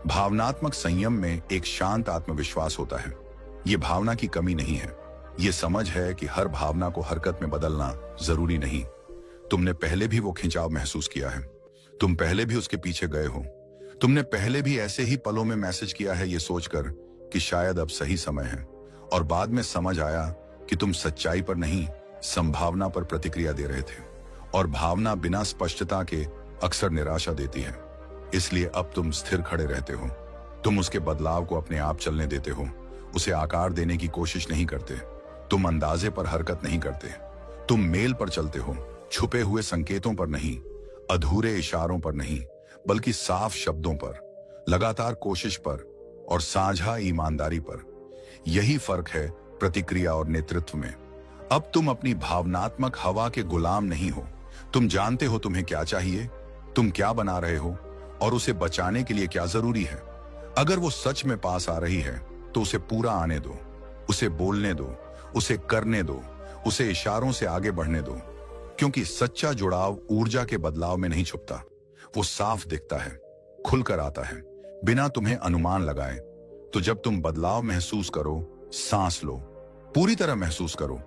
भावनात्मक संयम में एक शांत आत्मविश्वास होता है। ये भावना की कमी नहीं है, ये समझ है कि हर भावना को हरकत में बदलना जरूरी नहीं। तुमने पहले भी वो खिंचाव महसूस किया है, तुम पहले भी उसके पीछे गए हो, तुमने पहले भी ऐसे ही पलों में मैसेज किया है ये सोचकर कि शायद अब सही समय है, और बाद में समझ आया कि तुम सच्चाई पर नहीं, संभावना पर प्रतिक्रिया दे रहे थे, और भावना बिना स्पष्टता के अक्सर निराशा देती है। इसलिए अब तुम स्थिर खड़े रहते हो, तुम उसके बदलाव को अपने आप चलने देते हो, उसे आकार देने की कोशिश नहीं करते, तुम अंदाजे पर हरकत नहीं करते, तुम मेल पर चलते हो, छुपे हुए संकेतों पर नहीं, अधूरे इशारों पर नहीं, बल्कि साफ शब्दों पर, लगातार कोशिश पर और साझा ईमानदारी पर। यही फर्क है प्रतिक्रिया और नेतृत्व में। अब तुम अपनी भावनात्मक हवा के गुलाम नहीं हो, तुम जानते हो तुम्हें क्या चाहिए, तुम क्या बना रहे हो और उसे बचाने के लिए क्या जरूरी है। अगर वो सच में पास आ रही है तो उसे पूरा आने दो, उसे बोलने दो, उसे करने दो, उसे इशारों से आगे बढ़ने दो, क्योंकि सच्चा जुड़ाव ऊर्जा के बदलाव में नहीं छुपता, वो साफ दिखता है, खुलकर आता है, बिना तुम्हें अनुमान लगाए। तो जब तुम बदलाव महसूस करो, सांस लो, पूरी तरह महसूस करो,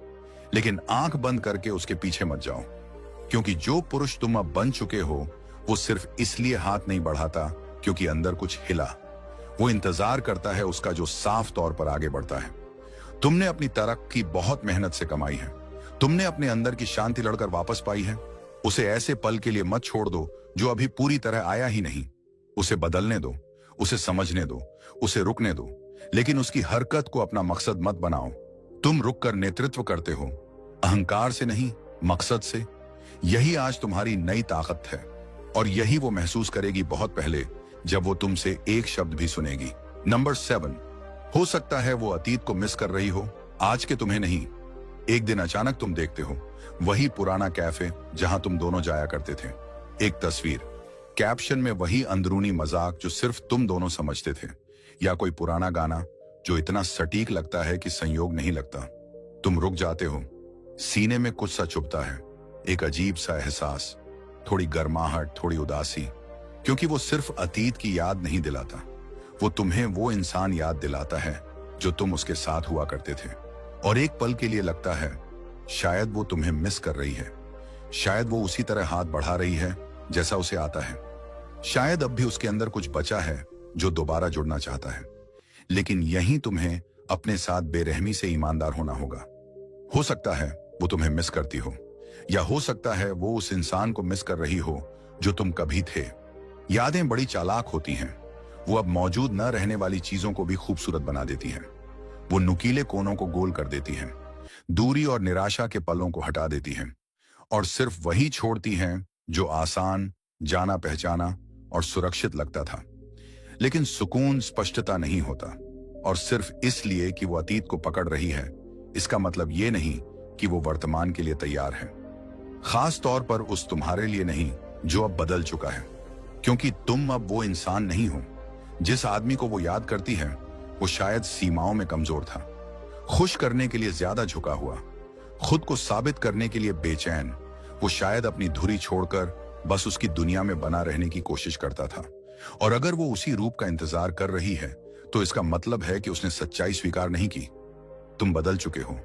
लेकिन आंख बंद करके उसके पीछे मत जाओ, क्योंकि जो पुरुष तुम अब बन चुके हो वो सिर्फ इसलिए हाथ नहीं बढ़ाता क्योंकि अंदर कुछ हिला, वो इंतजार करता है उसका जो साफ तौर पर आगे बढ़ता है। तुमने अपनी तरक्की बहुत मेहनत से कमाई है, तुमने अपने अंदर की शांति लड़कर वापस पाई है। उसे ऐसे पल के लिए मत छोड़ दो जो अभी पूरी तरह आया ही नहीं। उसे बदलने दो, उसे समझने दो, उसे रुकने दो, लेकिन उसकी हरकत को अपना मकसद मत बनाओ। तुम रुककर नेतृत्व करते हो, अहंकार से नहीं, मकसद से। यही आज तुम्हारी नई ताकत है, और यही वो महसूस करेगी बहुत पहले, जब वो तुमसे एक शब्द भी सुनेगी। नंबर 7, हो सकता है वो अतीत को मिस कर रही हो, आज के तुम्हें नहीं। एक दिन अचानक तुम देखते हो वही पुराना कैफे जहां तुम दोनों जाया करते थे, एक तस्वीर, कैप्शन में वही अंदरूनी मजाक जो सिर्फ तुम दोनों समझते थे, या कोई पुराना गाना जो इतना सटीक लगता है कि संयोग नहीं लगता। तुम रुक जाते हो, सीने में कुछ सा चुभता है, एक अजीब सा एहसास, थोड़ी गर्माहट, थोड़ी उदासी, क्योंकि वो सिर्फ अतीत की याद नहीं दिलाता, वो तुम्हें वो इंसान याद दिलाता है जो तुम उसके साथ हुआ करते थे। और एक पल के लिए लगता है शायद वो तुम्हें मिस कर रही है, शायद वो उसी तरह हाथ बढ़ा रही है जैसा उसे आता है, शायद अब भी उसके अंदर कुछ बचा है जो दोबारा जुड़ना चाहता है। लेकिन यहीं तुम्हें अपने साथ बेरहमी से ईमानदार होना होगा। हो सकता है वो तुम्हें मिस करती हो, या हो सकता है वो उस इंसान को मिस कर रही हो जो तुम कभी थे। यादें बड़ी चालाक होती हैं, वो अब मौजूद न रहने वाली चीजों को भी खूबसूरत बना देती हैं। वो नुकीले कोनों को गोल कर देती हैं, दूरी और निराशा के पलों को हटा देती हैं, और सिर्फ वही छोड़ती हैं जो आसान, जाना पहचाना और सुरक्षित लगता था। लेकिन सुकून स्पष्टता नहीं होता, और सिर्फ इसलिए कि वो अतीत को पकड़ रही है, इसका मतलब ये नहीं कि वो वर्तमान के लिए तैयार है। खास तौर पर उस तुम्हारे लिए नहीं जो अब बदल चुका है, क्योंकि तुम अब वो इंसान नहीं हो। जिस आदमी को वो याद करती है वो शायद सीमाओं में कमजोर था, खुश करने के लिए ज्यादा झुका हुआ, खुद को साबित करने के लिए बेचैन। वो शायद अपनी धुरी छोड़कर बस उसकी दुनिया में बना रहने की कोशिश करता था। और अगर वो उसी रूप का इंतजार कर रही है तो इसका मतलब है कि उसने सच्चाई स्वीकार नहीं की। तुम बदल चुके हो,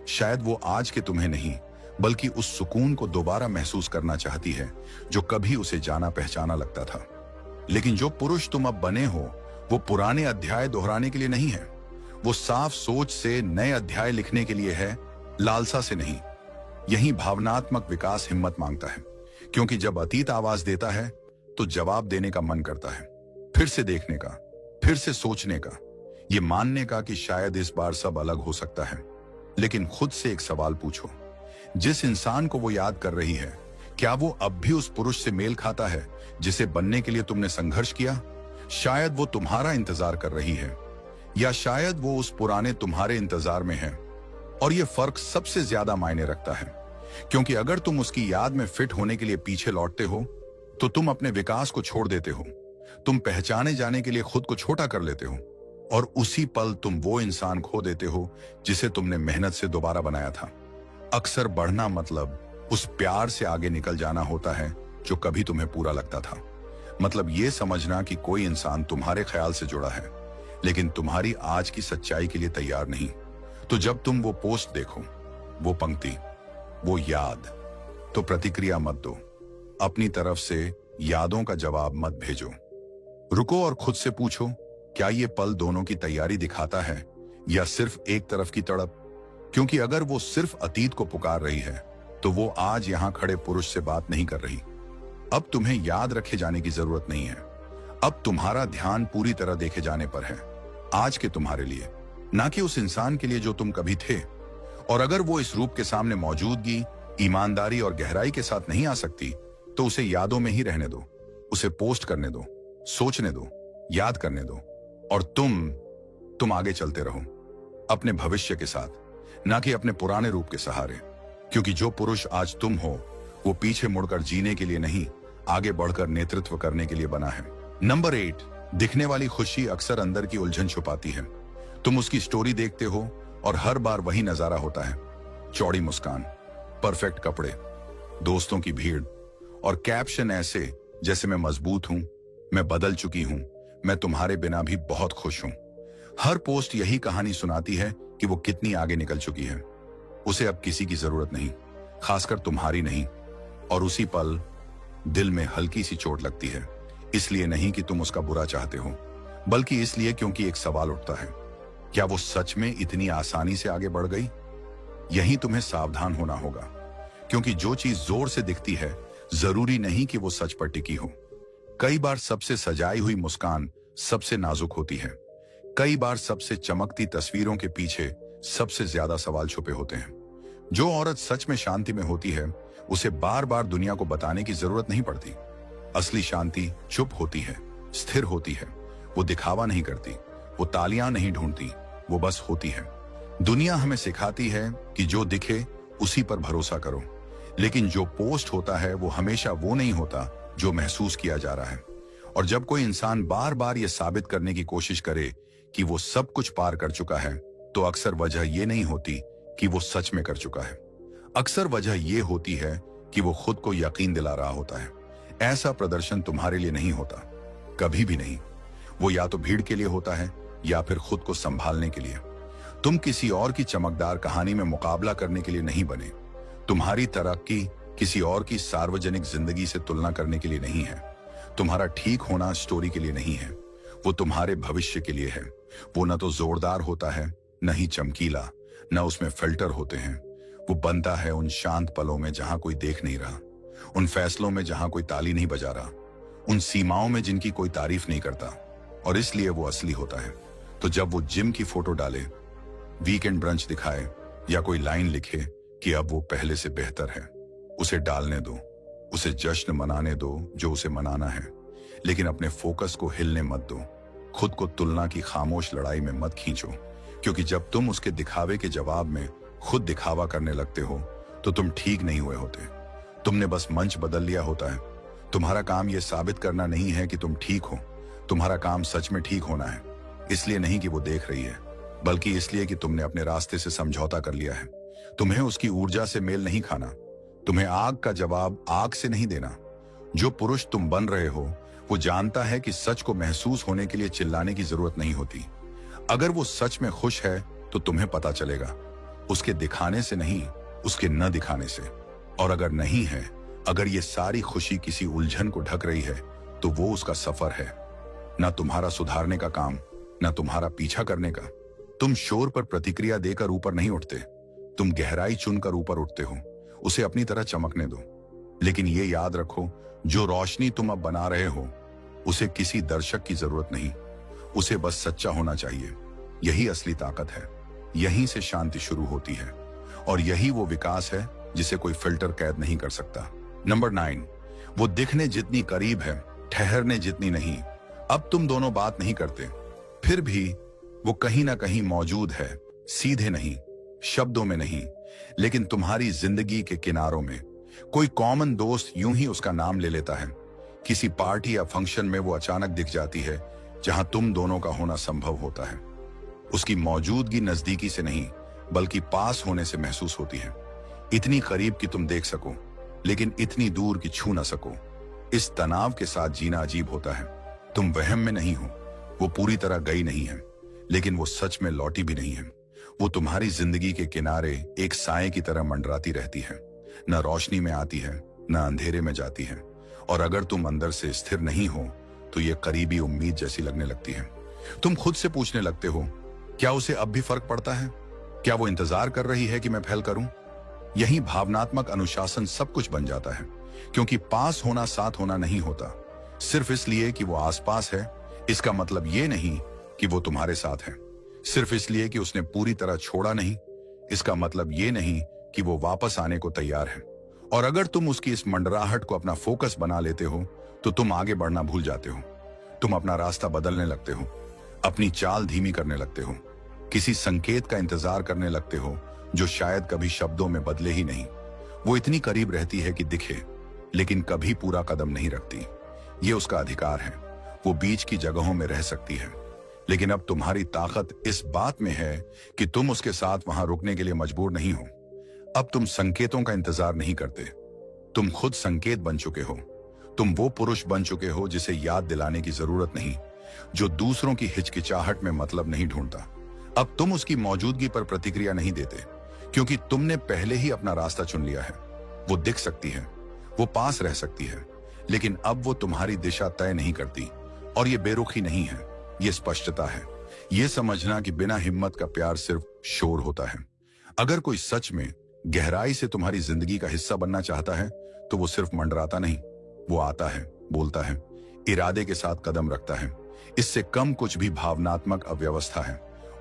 शायद वो आज के तुम्हें नहीं बल्कि उस सुकून को दोबारा महसूस करना चाहती है जो कभी उसे जाना पहचाना लगता था। लेकिन जो पुरुष तुम अब बने हो वो पुराने अध्याय दोहराने के लिए नहीं है, वो साफ सोच से नए अध्याय लिखने के लिए है, लालसा से नहीं। यही भावनात्मक विकास हिम्मत मांगता है, क्योंकि जब अतीत आवाज देता है तो जवाब देने का मन करता है, फिर से देखने का, फिर से सोचने का, ये मानने का कि शायद इस बार सब अलग हो सकता है। लेकिन खुद से एक सवाल पूछो, जिस इंसान को वो याद कर रही है, क्या वो अब भी उस पुरुष से मेल खाता है जिसे बनने के लिए तुमने संघर्ष किया? शायद वो तुम्हारा इंतजार कर रही है, या शायद वो उस पुराने तुम्हारे इंतजार में है। और ये फर्क सबसे ज्यादा मायने रखता है, क्योंकि अगर तुम उसकी याद में फिट होने के लिए पीछे लौटते हो, तो तुम अपने विकास को छोड़ देते हो। तुम पहचाने जाने के लिए खुद को छोटा कर लेते हो और उसी पल तुम वो इंसान खो देते हो जिसे तुमने मेहनत से दोबारा बनाया था। अक्सर बढ़ना मतलब उस प्यार से आगे निकल जाना होता है जो कभी तुम्हें पूरा लगता था। मतलब ये समझना कि कोई इंसान तुम्हारे ख्याल से जुड़ा है लेकिन तुम्हारी आज की सच्चाई के लिए तैयार नहीं। तो जब तुम वो पोस्ट देखो, वो पंक्ति, वो याद, तो प्रतिक्रिया मत दो। अपनी तरफ से यादों का जवाब मत भेजो। रुको और खुद से पूछो, क्या ये पल दोनों की तैयारी दिखाता है या सिर्फ एक तरफ की तड़प? क्योंकि अगर वो सिर्फ अतीत को पुकार रही है तो वो आज यहां खड़े पुरुष से बात नहीं कर रही। अब तुम्हें याद रखे जाने की जरूरत नहीं है। अब तुम्हारा ध्यान पूरी तरह देखे जाने पर है, आज के तुम्हारे लिए, ना कि उस इंसान के लिए जो तुम कभी थे। और अगर वो इस रूप के सामने मौजूदगी, ईमानदारी और गहराई के साथ नहीं आ सकती तो उसे यादों में ही रहने दो। उसे पोस्ट करने दो, सोचने दो, याद करने दो और तुम आगे चलते रहो अपने भविष्य के साथ, ना कि अपने पुराने रूप के सहारे। क्योंकि जो पुरुष आज तुम हो वो पीछे मुड़कर जीने के लिए नहीं, आगे बढ़कर नेतृत्व करने के लिए बना है। नंबर 8, दिखने वाली खुशी अक्सर अंदर की उलझन छुपाती है। तुम उसकी स्टोरी देखते हो और हर बार वही नजारा होता है, चौड़ी मुस्कान, परफेक्ट कपड़े, दोस्तों की भीड़ और कैप्शन ऐसे जैसे मैं मजबूत हूं, मैं बदल चुकी हूं, मैं तुम्हारे बिना भी बहुत खुश हूं। हर पोस्ट यही कहानी सुनाती है कि वो कितनी आगे निकल चुकी है। उसे अब किसी की जरूरत नहीं, खासकर तुम्हारी नहीं। और उसी पल दिल में हल्की सी चोट लगती है, इसलिए नहीं कि तुम उसका बुरा चाहते हो, बल्कि इसलिए क्योंकि एक सवाल उठता है, क्या वो सच में इतनी आसानी से आगे बढ़ गई? यही तुम्हें सावधान होना होगा, क्योंकि जो चीज जोर से दिखती है जरूरी नहीं कि वो सच पर टिकी हो। कई बार सबसे सजाई हुई मुस्कान सबसे नाजुक होती है। कई बार सबसे चमकती तस्वीरों के पीछे सबसे ज्यादा सवाल छुपे होते हैं। जो औरत सच में शांति में होती है उसे बार बार दुनिया को बताने की जरूरत नहीं पड़ती। असली शांति चुप होती है, स्थिर होती है। वो दिखावा नहीं करती, वो तालियां नहीं ढूंढती, वो बस होती है। दुनिया हमें सिखाती है कि जो दिखे उसी पर भरोसा करो, लेकिन जो पोस्ट होता है वो हमेशा वो नहीं होता जो महसूस किया जा रहा है। और जब कोई इंसान बार बार ये साबित करने की कोशिश करे कि वो सब कुछ पार कर चुका है, तो अक्सर वजह ये नहीं होती कि वो सच में कर चुका है। अक्सर वजह ये होती है कि वो खुद को यकीन दिला रहा होता है। ऐसा प्रदर्शन तुम्हारे लिए नहीं होता, कभी भी नहीं। वो या तो भीड़ के लिए होता है या फिर खुद को संभालने के लिए। तुम किसी और की चमकदार कहानी में मुकाबला करने के लिए नहीं बने। तुम्हारी तरक्की किसी और की सार्वजनिक जिंदगी से तुलना करने के लिए नहीं है। तुम्हारा ठीक होना स्टोरी के लिए नहीं है, वो तुम्हारे भविष्य के लिए है। वो न तो जोरदार होता है, न ही चमकीला, न उसमें फिल्टर होते हैं। वो बनता है उन शांत पलों में जहां कोई देख नहीं रहा, उन फैसलों में जहां कोई ताली नहीं बजा रहा, उन सीमाओं में जिनकी कोई तारीफ नहीं करता। और इसलिए वो असली होता है। तो जब वो जिम की फोटो डाले, वीकेंड ब्रंच दिखाए या कोई लाइन लिखे कि अब वो पहले से बेहतर है, उसे डालने दो, उसे जश्न मनाने दो जो उसे मनाना है, लेकिन अपने फोकस को हिलने मत दो। खुद को तुलना की खामोश लड़ाई में मत खींचो, क्योंकि जब तुम उसके दिखावे के जवाब में खुद दिखावा करने लगते हो तो तुम ठीक नहीं हुए होते। तुमने बस मंच बदल लिया होता है। तुम्हारा काम यह साबित करना नहीं है कि तुम ठीक हो, तुम्हारा काम सच में ठीक होना है। इसलिए नहीं कि वो देख रही है, बल्कि इसलिए कि तुमने अपने रास्ते से समझौता कर लिया है। तुम्हें उसकी ऊर्जा से मेल नहीं खाना, तुम्हें आग का जवाब आग से नहीं देना। जो पुरुष तुम बन रहे हो वो जानता है कि सच को महसूस होने के लिए चिल्लाने की जरूरत नहीं होती। अगर वो सच में खुश है तो तुम्हें पता चलेगा, उसके दिखाने से नहीं, उसके न दिखाने से। और अगर नहीं है, अगर ये सारी खुशी किसी उलझन को ढक रही है तो वो उसका सफर है, ना तुम्हारा सुधारने का काम, ना तुम्हारा पीछा करने का। तुम शोर पर प्रतिक्रिया देकर ऊपर नहीं उठते, तुम गहराई चुनकर ऊपर उठते हो। उसे अपनी तरह चमकने दो, लेकिन ये याद रखो, जो रोशनी तुम अब बना रहे हो उसे किसी दर्शक की जरूरत नहीं, उसे बस सच्चा होना चाहिए। यही असली ताकत है, यहीं से शांति शुरू होती है और यही वो विकास है जिसे कोई फिल्टर कैद नहीं कर सकता। नंबर 9, वो दिखने जितनी करीब है, ठहरने जितनी नहीं। अब तुम दोनों बात नहीं करते, फिर भी वो कहीं ना कहीं मौजूद है, सीधे नहीं, शब्दों में नहीं, लेकिन तुम्हारी जिंदगी के किनारों में। कोई कॉमन दोस्त यूं ही उसका नाम ले लेता है, किसी पार्टी या फंक्शन में वो अचानक दिख जाती है जहां तुम दोनों का होना संभव होता है। उसकी मौजूदगी नजदीकी से नहीं बल्कि पास होने से महसूस होती है। इतनी करीब कि तुम देख सको लेकिन इतनी दूर कि छू ना सको। इस तनाव के साथ जीना अजीब होता है। तुम वहम में नहीं हो, वो पूरी तरह गई नहीं है, लेकिन वो सच में लौटी भी नहीं है। वो तुम्हारी जिंदगी के किनारे एक साए की तरह मंडराती रहती है, न रोशनी में आती है न अंधेरे में जाती है। और अगर तुम अंदर से स्थिर नहीं हो तो ये करीबी उम्मीद जैसी लगने लगती है। तुम खुद से पूछने लगते हो, क्या उसे अब भी फर्क पड़ता है? क्या वो इंतजार कर रही है कि मैं फैल करूं? यही भावनात्मक अनुशासन सब कुछ बन जाता है, क्योंकि पास होना साथ होना नहीं होता। सिर्फ इसलिए कि वो आसपास है इसका मतलब ये नहीं कि वो तुम्हारे साथ है। सिर्फ इसलिए कि उसने पूरी तरह छोड़ा नहीं इसका मतलब ये नहीं कि वो वापस आने को तैयार है। और अगर तुम उसकी इस मंडराहट को अपना फोकस बना लेते हो तो तुम आगे बढ़ना भूल जाते हो। तुम अपना रास्ता बदलने लगते हो, अपनी चाल धीमी करने लगते हो, किसी संकेत का इंतजार करने लगते हो जो शायद कभी शब्दों में बदले ही नहीं। वो इतनी करीब रहती है कि दिखे, लेकिन कभी पूरा कदम नहीं रखती। ये उसका अधिकार है, वो बीच की जगहों में रह सकती है। लेकिन अब तुम्हारी ताकत इस बात में है कि तुम उसके साथ वहां रुकने के लिए मजबूर नहीं हो। अब तुम संकेतों का इंतजार नहीं करते, तुम खुद संकेत बन चुके हो। तुम वो पुरुष बन चुके हो जिसे याद दिलाने की जरूरत नहीं, जो दूसरों की हिचकिचाहट में मतलब नहीं ढूंढता। अब तुम उसकी मौजूदगी पर प्रतिक्रिया नहीं देते, क्योंकि तुमने पहले ही अपना रास्ता चुन लिया है। वो दिख सकती है, वो पास रह सकती है, लेकिन अब वो तुम्हारी दिशा तय नहीं करती। और ये बेरुखी नहीं है, ये स्पष्टता है। ये समझना कि बिना हिम्मत का प्यार सिर्फ शोर होता है। अगर कोई सच में गहराई से तुम्हारी जिंदगी का हिस्सा बनना चाहता है तो वो सिर्फ मंडराता नहीं, वो आता है, बोलता है, इरादे के साथ कदम रखता है। इससे कम कुछ भी भावनात्मक अव्यवस्था है,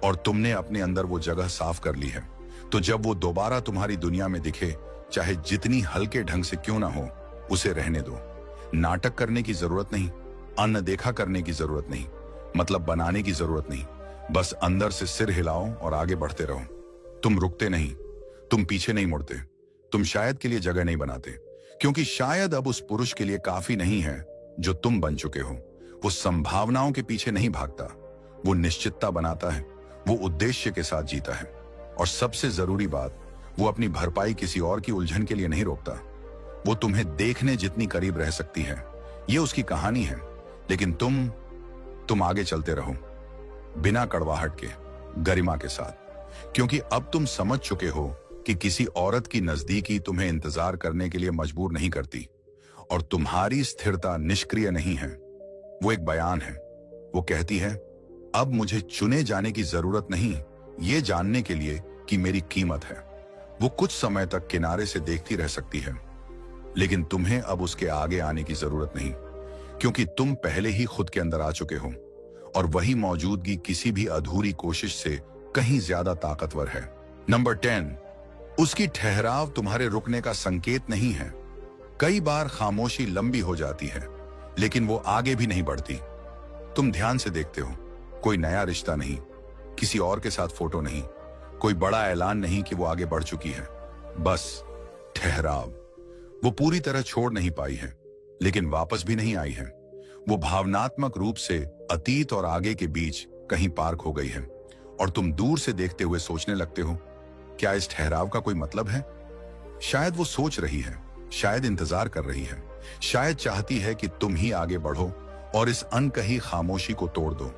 और तुमने अपने अंदर वो जगह साफ कर ली है। तो जब वो दोबारा तुम्हारी दुनिया में दिखे, चाहे जितनी हल्के ढंग से क्यों ना हो, उसे रहने दो। नाटक करने की जरूरत नहीं, अनदेखा करने की जरूरत नहीं, मतलब बनाने की जरूरत नहीं। बस अंदर से सिर हिलाओ और आगे बढ़ते रहो। तुम रुकते नहीं, तुम पीछे नहीं मुड़ते, तुम शायद के लिए जगह नहीं बनाते, क्योंकि शायद अब उस पुरुष के लिए काफी नहीं है जो तुम बन चुके हो। वो संभावनाओं के पीछे नहीं भागता, वो निश्चितता बनाता है, वो उद्देश्य के साथ जीता है। और सबसे जरूरी बात, वो अपनी भरपाई किसी और की उलझन के लिए नहीं रोकता। वो तुम्हें देखने जितनी करीब रह सकती है, ये उसकी कहानी है। लेकिन तुम आगे चलते रहो, बिना कड़वाहट के, गरिमा के साथ, क्योंकि अब तुम समझ चुके हो कि किसी औरत की नजदीकी तुम्हें इंतजार करने के लिए मजबूर नहीं करती। और तुम्हारी स्थिरता निष्क्रिय नहीं है, वो एक बयान है। वो कहती है, अब मुझे चुने जाने की जरूरत नहीं, ये जानने के लिए कि मेरी कीमत है। वो कुछ समय तक किनारे से देखती रह सकती है, लेकिन तुम्हें अब उसके आगे आने की जरूरत नहीं, क्योंकि तुम पहले ही खुद के अंदर आ चुके हो। और वही मौजूदगी किसी भी अधूरी कोशिश से कहीं ज्यादा ताकतवर है। नंबर 10, उसकी ठहराव तुम्हारे रुकने का संकेत नहीं है। कई बार खामोशी लंबी हो जाती है, लेकिन वो आगे भी नहीं बढ़ती। तुम ध्यान से देखते हो, कोई नया रिश्ता नहीं, किसी और के साथ फोटो नहीं, कोई बड़ा ऐलान नहीं कि वो आगे बढ़ चुकी है। बस ठहराव। वो पूरी तरह छोड़ नहीं पाई है, लेकिन वापस भी नहीं आई है। वो भावनात्मक रूप से अतीत और आगे के बीच कहीं पार्क हो गई है। और तुम दूर से देखते हुए सोचने लगते हो, क्या इस ठहराव का कोई मतलब है? शायद वो सोच रही है, शायद इंतजार कर रही है, शायद चाहती है कि तुम ही आगे बढ़ो और इस अनकही खामोशी को तोड़ दो।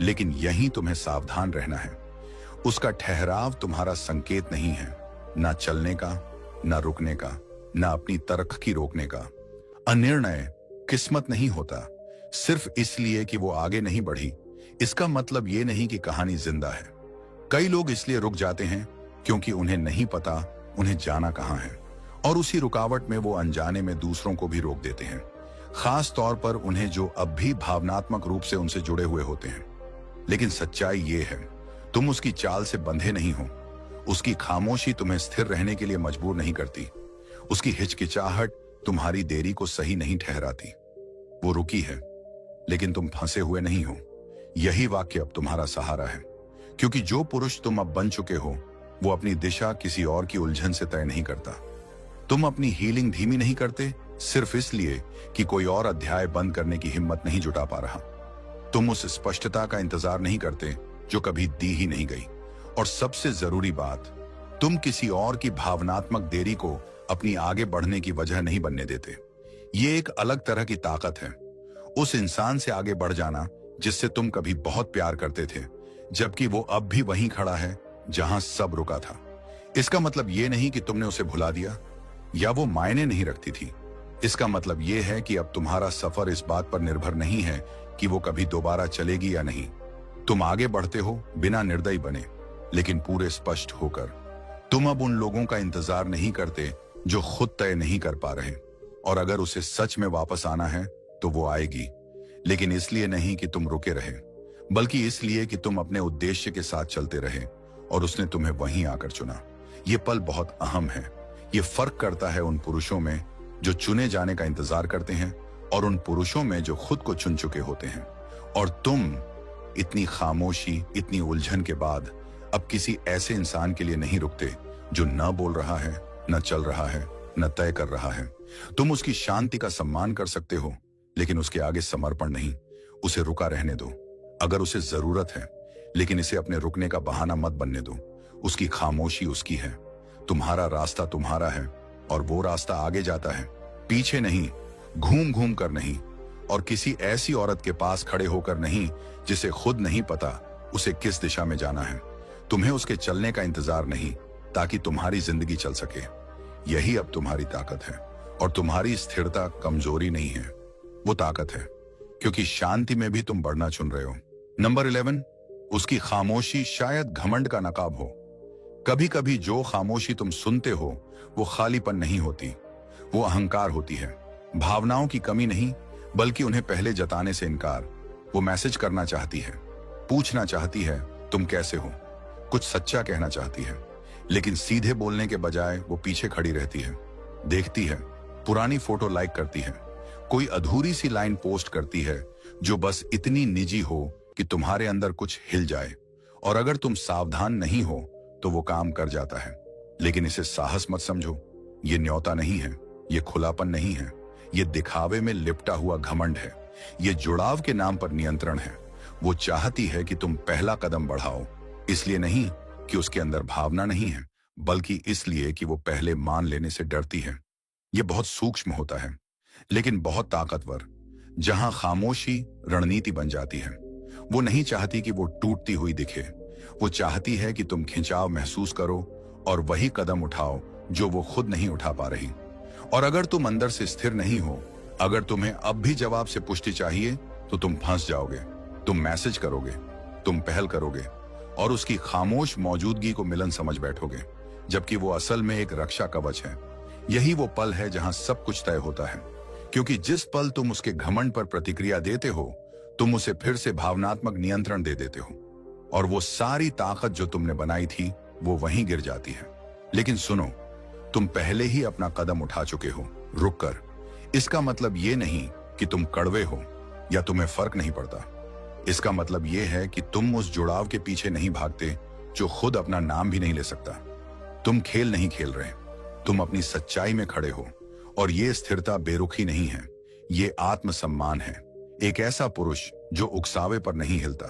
लेकिन यहीं तुम्हें सावधान रहना है। उसका ठहराव तुम्हारा संकेत नहीं है, ना चलने का, ना रुकने का, ना अपनी तरक्की रोकने का। अनिर्णय किस्मत नहीं होता। सिर्फ इसलिए कि वो आगे नहीं बढ़ी, इसका मतलब ये नहीं कि कहानी जिंदा है। कई लोग इसलिए रुक जाते हैं क्योंकि उन्हें नहीं पता उन्हें जाना कहां है, और उसी रुकावट में वो अनजाने में दूसरों को भी रोक देते हैं, खास तौर पर उन्हें जो अब भी भावनात्मक रूप से उनसे जुड़े हुए होते हैं। लेकिन सच्चाई ये है, तुम उसकी चाल से बंधे नहीं हो। उसकी खामोशी तुम्हें स्थिर रहने के लिए मजबूर नहीं करती। उसकी हिचकिचाहट तुम्हारी देरी को सही नहीं ठहराती। वो रुकी है, लेकिन तुम फंसे हुए नहीं हो। यही वाक्य अब तुम्हारा सहारा है, क्योंकि जो पुरुष तुम अब बन चुके हो, वो अपनी दिशा किसी और की उलझन से तय नहीं करता। तुम अपनी हीलिंग धीमी नहीं करते, सिर्फ इसलिए कि कोई और अध्याय बंद करने की हिम्मत नहीं जुटा पा रहा। तुम उस स्पष्टता का इंतजार नहीं करते जो कभी दी ही नहीं गई। और सबसे जरूरी बात, तुम किसी और की भावनात्मक देरी को अपनी आगे बढ़ने की वजह नहीं बनने देते। ये एक अलग तरह की ताकत है, उस इंसान से आगे बढ़ जाना जिससे तुम कभी बहुत प्यार करते थे, जबकि वो अब भी वहीं खड़ा है जहां सब रुका था। इसका मतलब ये नहीं कि तुमने उसे भुला दिया या वो मायने नहीं रखती थी। इसका मतलब ये है कि अब तुम्हारा सफर इस बात पर निर्भर नहीं है कि वो कभी दोबारा चलेगी या नहीं। तुम आगे बढ़ते हो बिना निर्दयी बने, लेकिन पूरे स्पष्ट होकर। तुम अब उन लोगों का इंतजार नहीं करते जो खुद तय नहीं कर पा रहे, और अगर उसे सच में वापस आना है तो वो आएगी, लेकिन इसलिए नहीं कि तुम रुके रहे, बल्कि इसलिए कि तुम अपने उद्देश्य के साथ चलते रहे और उसने तुम्हें वहीं आकर चुना। ये पल बहुत अहम है। ये फर्क करता है उन पुरुषों में जो चुने जाने का इंतजार करते हैं और उन पुरुषों में जो खुद को चुन चुके होते हैं। और तुम इतनी खामोशी, इतनी उलझन के बाद अब किसी ऐसे इंसान के लिए नहीं रुकते जो न बोल रहा है, न चल रहा है, न तय कर रहा है। तुम उसकी शांति का सम्मान कर सकते हो, लेकिन उसके आगे समर्पण नहीं। उसे रुका रहने दो अगर उसे जरूरत है, लेकिन इसे अपने रुकने का बहाना मत बनने दो। उसकी खामोशी उसकी है, तुम्हारा रास्ता तुम्हारा है, और वो रास्ता आगे जाता है, पीछे नहीं, घूम घूम कर नहीं, और किसी ऐसी औरत के पास खड़े होकर नहीं जिसे खुद नहीं पता उसे किस दिशा में जाना है। तुम्हें उसके चलने का इंतजार नहीं, ताकि तुम्हारी जिंदगी चल सके। यही अब तुम्हारी ताकत है, और तुम्हारी स्थिरता कमजोरी नहीं है, वो ताकत है, क्योंकि शांति में भी तुम बढ़ना चुन रहे हो। नंबर 11, उसकी खामोशी शायद घमंड का नकाब हो। कभी कभी जो खामोशी तुम सुनते हो वो खालीपन नहीं होती, वो अहंकार होती है। भावनाओं की कमी नहीं, बल्कि उन्हें पहले जताने से इनकार। वो मैसेज करना चाहती है, पूछना चाहती है तुम कैसे हो, कुछ सच्चा कहना चाहती है, लेकिन सीधे बोलने के बजाय वो पीछे खड़ी रहती है, देखती है, पुरानी फोटो लाइक करती है, कोई अधूरी सी लाइन पोस्ट करती है जो बस इतनी निजी हो कि तुम्हारे अंदर कुछ हिल जाए। और अगर तुम सावधान नहीं हो तो वो काम कर जाता है। लेकिन इसे साहस मत समझो, ये न्योता नहीं है, ये खुलापन नहीं है, ये दिखावे में लिपटा हुआ घमंड है, ये जुड़ाव के नाम पर नियंत्रण है। वो चाहती है कि तुम पहला कदम बढ़ाओ, इसलिए नहीं कि उसके अंदर भावना नहीं है, बल्कि इसलिए कि वो पहले मान लेने से डरती है। ये बहुत सूक्ष्म होता है, लेकिन बहुत ताकतवर। जहां खामोशी रणनीति बन जाती है। वो नहीं चाहती कि वो टूटती हुई दिखे, वो चाहती है कि तुम खिंचाव महसूस करो और वही कदम उठाओ जो वो खुद नहीं उठा पा रही। और अगर तुम अंदर से स्थिर नहीं हो, अगर तुम्हें अब भी जवाब से पुष्टि चाहिए, तो तुम फंस जाओगे। तुम मैसेज करोगे, तुम पहल करोगे, और उसकी खामोश मौजूदगी को मिलन समझ बैठोगे, जबकि वो असल में एक रक्षा कवच है। यही वो पल है जहां सब कुछ तय होता है, क्योंकि जिस पल तुम उसके घमंड पर प्रतिक्रिया देते हो, तुम उसे फिर से भावनात्मक नियंत्रण दे देते हो, और वो सारी ताकत जो तुमने बनाई थी वो वहीं गिर जाती है। लेकिन सुनो, तुम पहले ही अपना कदम उठा चुके हो, रुक कर। इसका मतलब ये नहीं कि तुम कड़वे हो या तुम्हें फर्क नहीं पड़ता। इसका मतलब ये है कि तुम उस जुड़ाव के पीछे नहीं भागते जो खुद अपना नाम भी नहीं ले सकता। तुम खेल नहीं खेल रहे, तुम अपनी सच्चाई में खड़े हो, और ये स्थिरता बेरुखी नहीं है, ये आत्मसम्मान है। एक ऐसा पुरुष जो उकसावे पर नहीं हिलता,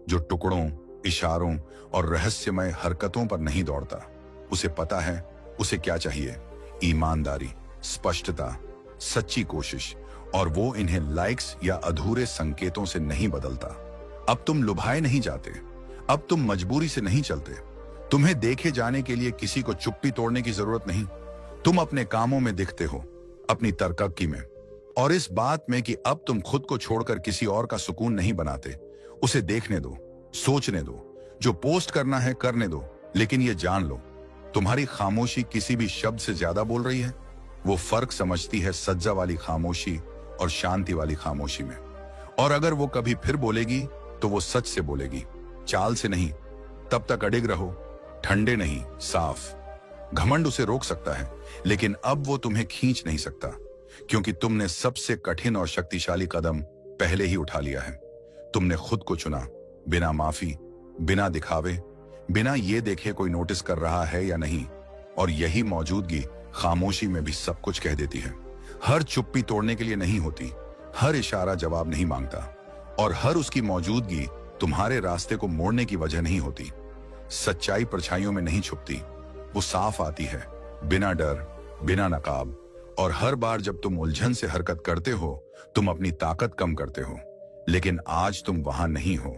जो टुकड़ों, इशारों और रहस्यमय हरकतों पर नहीं दौड़ता। उसे पता है उसे क्या चाहिए, ईमानदारी, स्पष्टता, सच्ची कोशिश, और वो इन्हें लाइक्स या अधूरे संकेतों से नहीं बदलता। अब तुम लुभाए नहीं जाते, अब तुम मजबूरी से नहीं चलते। तुम्हें देखे जाने के लिए किसी को चुप्पी तोड़ने की जरूरत नहीं। तुम अपने कामों में दिखते हो, अपनी तरक्की में, और इस बात में कि अब तुम खुद को छोड़कर किसी और का सुकून नहीं बनाते। उसे देखने दो, सोचने दो, जो पोस्ट करना है करने दो, लेकिन ये जान लो, तुम्हारी खामोशी किसी भी शब्द से ज्यादा बोल रही है। वो फर्क समझती है सज्जा वाली खामोशी और शांति वाली खामोशी में। और अगर वो कभी फिर बोलेगी तो वो सच से बोलेगी, चाल से नहीं। तब तक अडिग रहो, ठंडे नहीं, साफ। घमंड उसे रोक सकता है, लेकिन अब वो तुम्हें खींच नहीं सकता, क्योंकि तुमने सबसे कठिन और शक्तिशाली कदम पहले ही उठा लिया है। तुमने खुद को चुना, बिना माफी, बिना दिखावे, बिना ये देखे कोई नोटिस कर रहा है या नहीं। और यही मौजूदगी खामोशी में भी सब कुछ कह देती है। हर चुप्पी तोड़ने के लिए नहीं होती, हर इशारा जवाब नहीं मांगता, और हर उसकी मौजूदगी तुम्हारे रास्ते को मोड़ने की वजह नहीं होती। सच्चाई परछाइयों में नहीं छुपती, वो साफ आती है, बिना डर, बिना नकाब। और हर बार जब तुम उलझन से हरकत करते हो, तुम अपनी ताकत कम करते हो। लेकिन आज तुम वहां नहीं हो।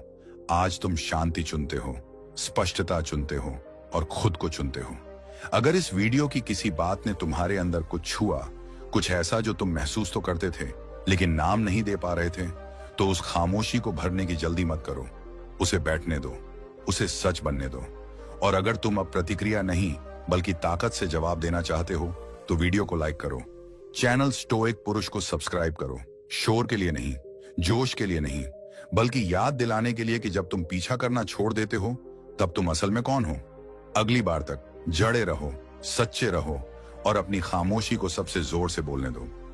आज तुम शांति चुनते हो, स्पष्टता चुनते हो, और खुद को चुनते हो। अगर इस वीडियो की किसी बात ने तुम्हारे अंदर कुछ छुआ, कुछ ऐसा जो तुम महसूस तो करते थे लेकिन नाम नहीं दे पा रहे थे, तो उस खामोशी को भरने की जल्दी मत करो। उसे बैठने दो, उसे सच बनने दो। और अगर तुम अब प्रतिक्रिया नहीं बल्कि ताकत से जवाब देना चाहते हो, तो वीडियो को लाइक करो, चैनल स्टोइक पुरुष को सब्सक्राइब करो। शोर के लिए नहीं, जोश के लिए नहीं, बल्कि याद दिलाने के लिए कि जब तुम पीछा करना छोड़ देते हो, तब तुम असल में कौन हो। अगली बार तक जड़े रहो, सच्चे रहो, और अपनी खामोशी को सबसे जोर से बोलने दो।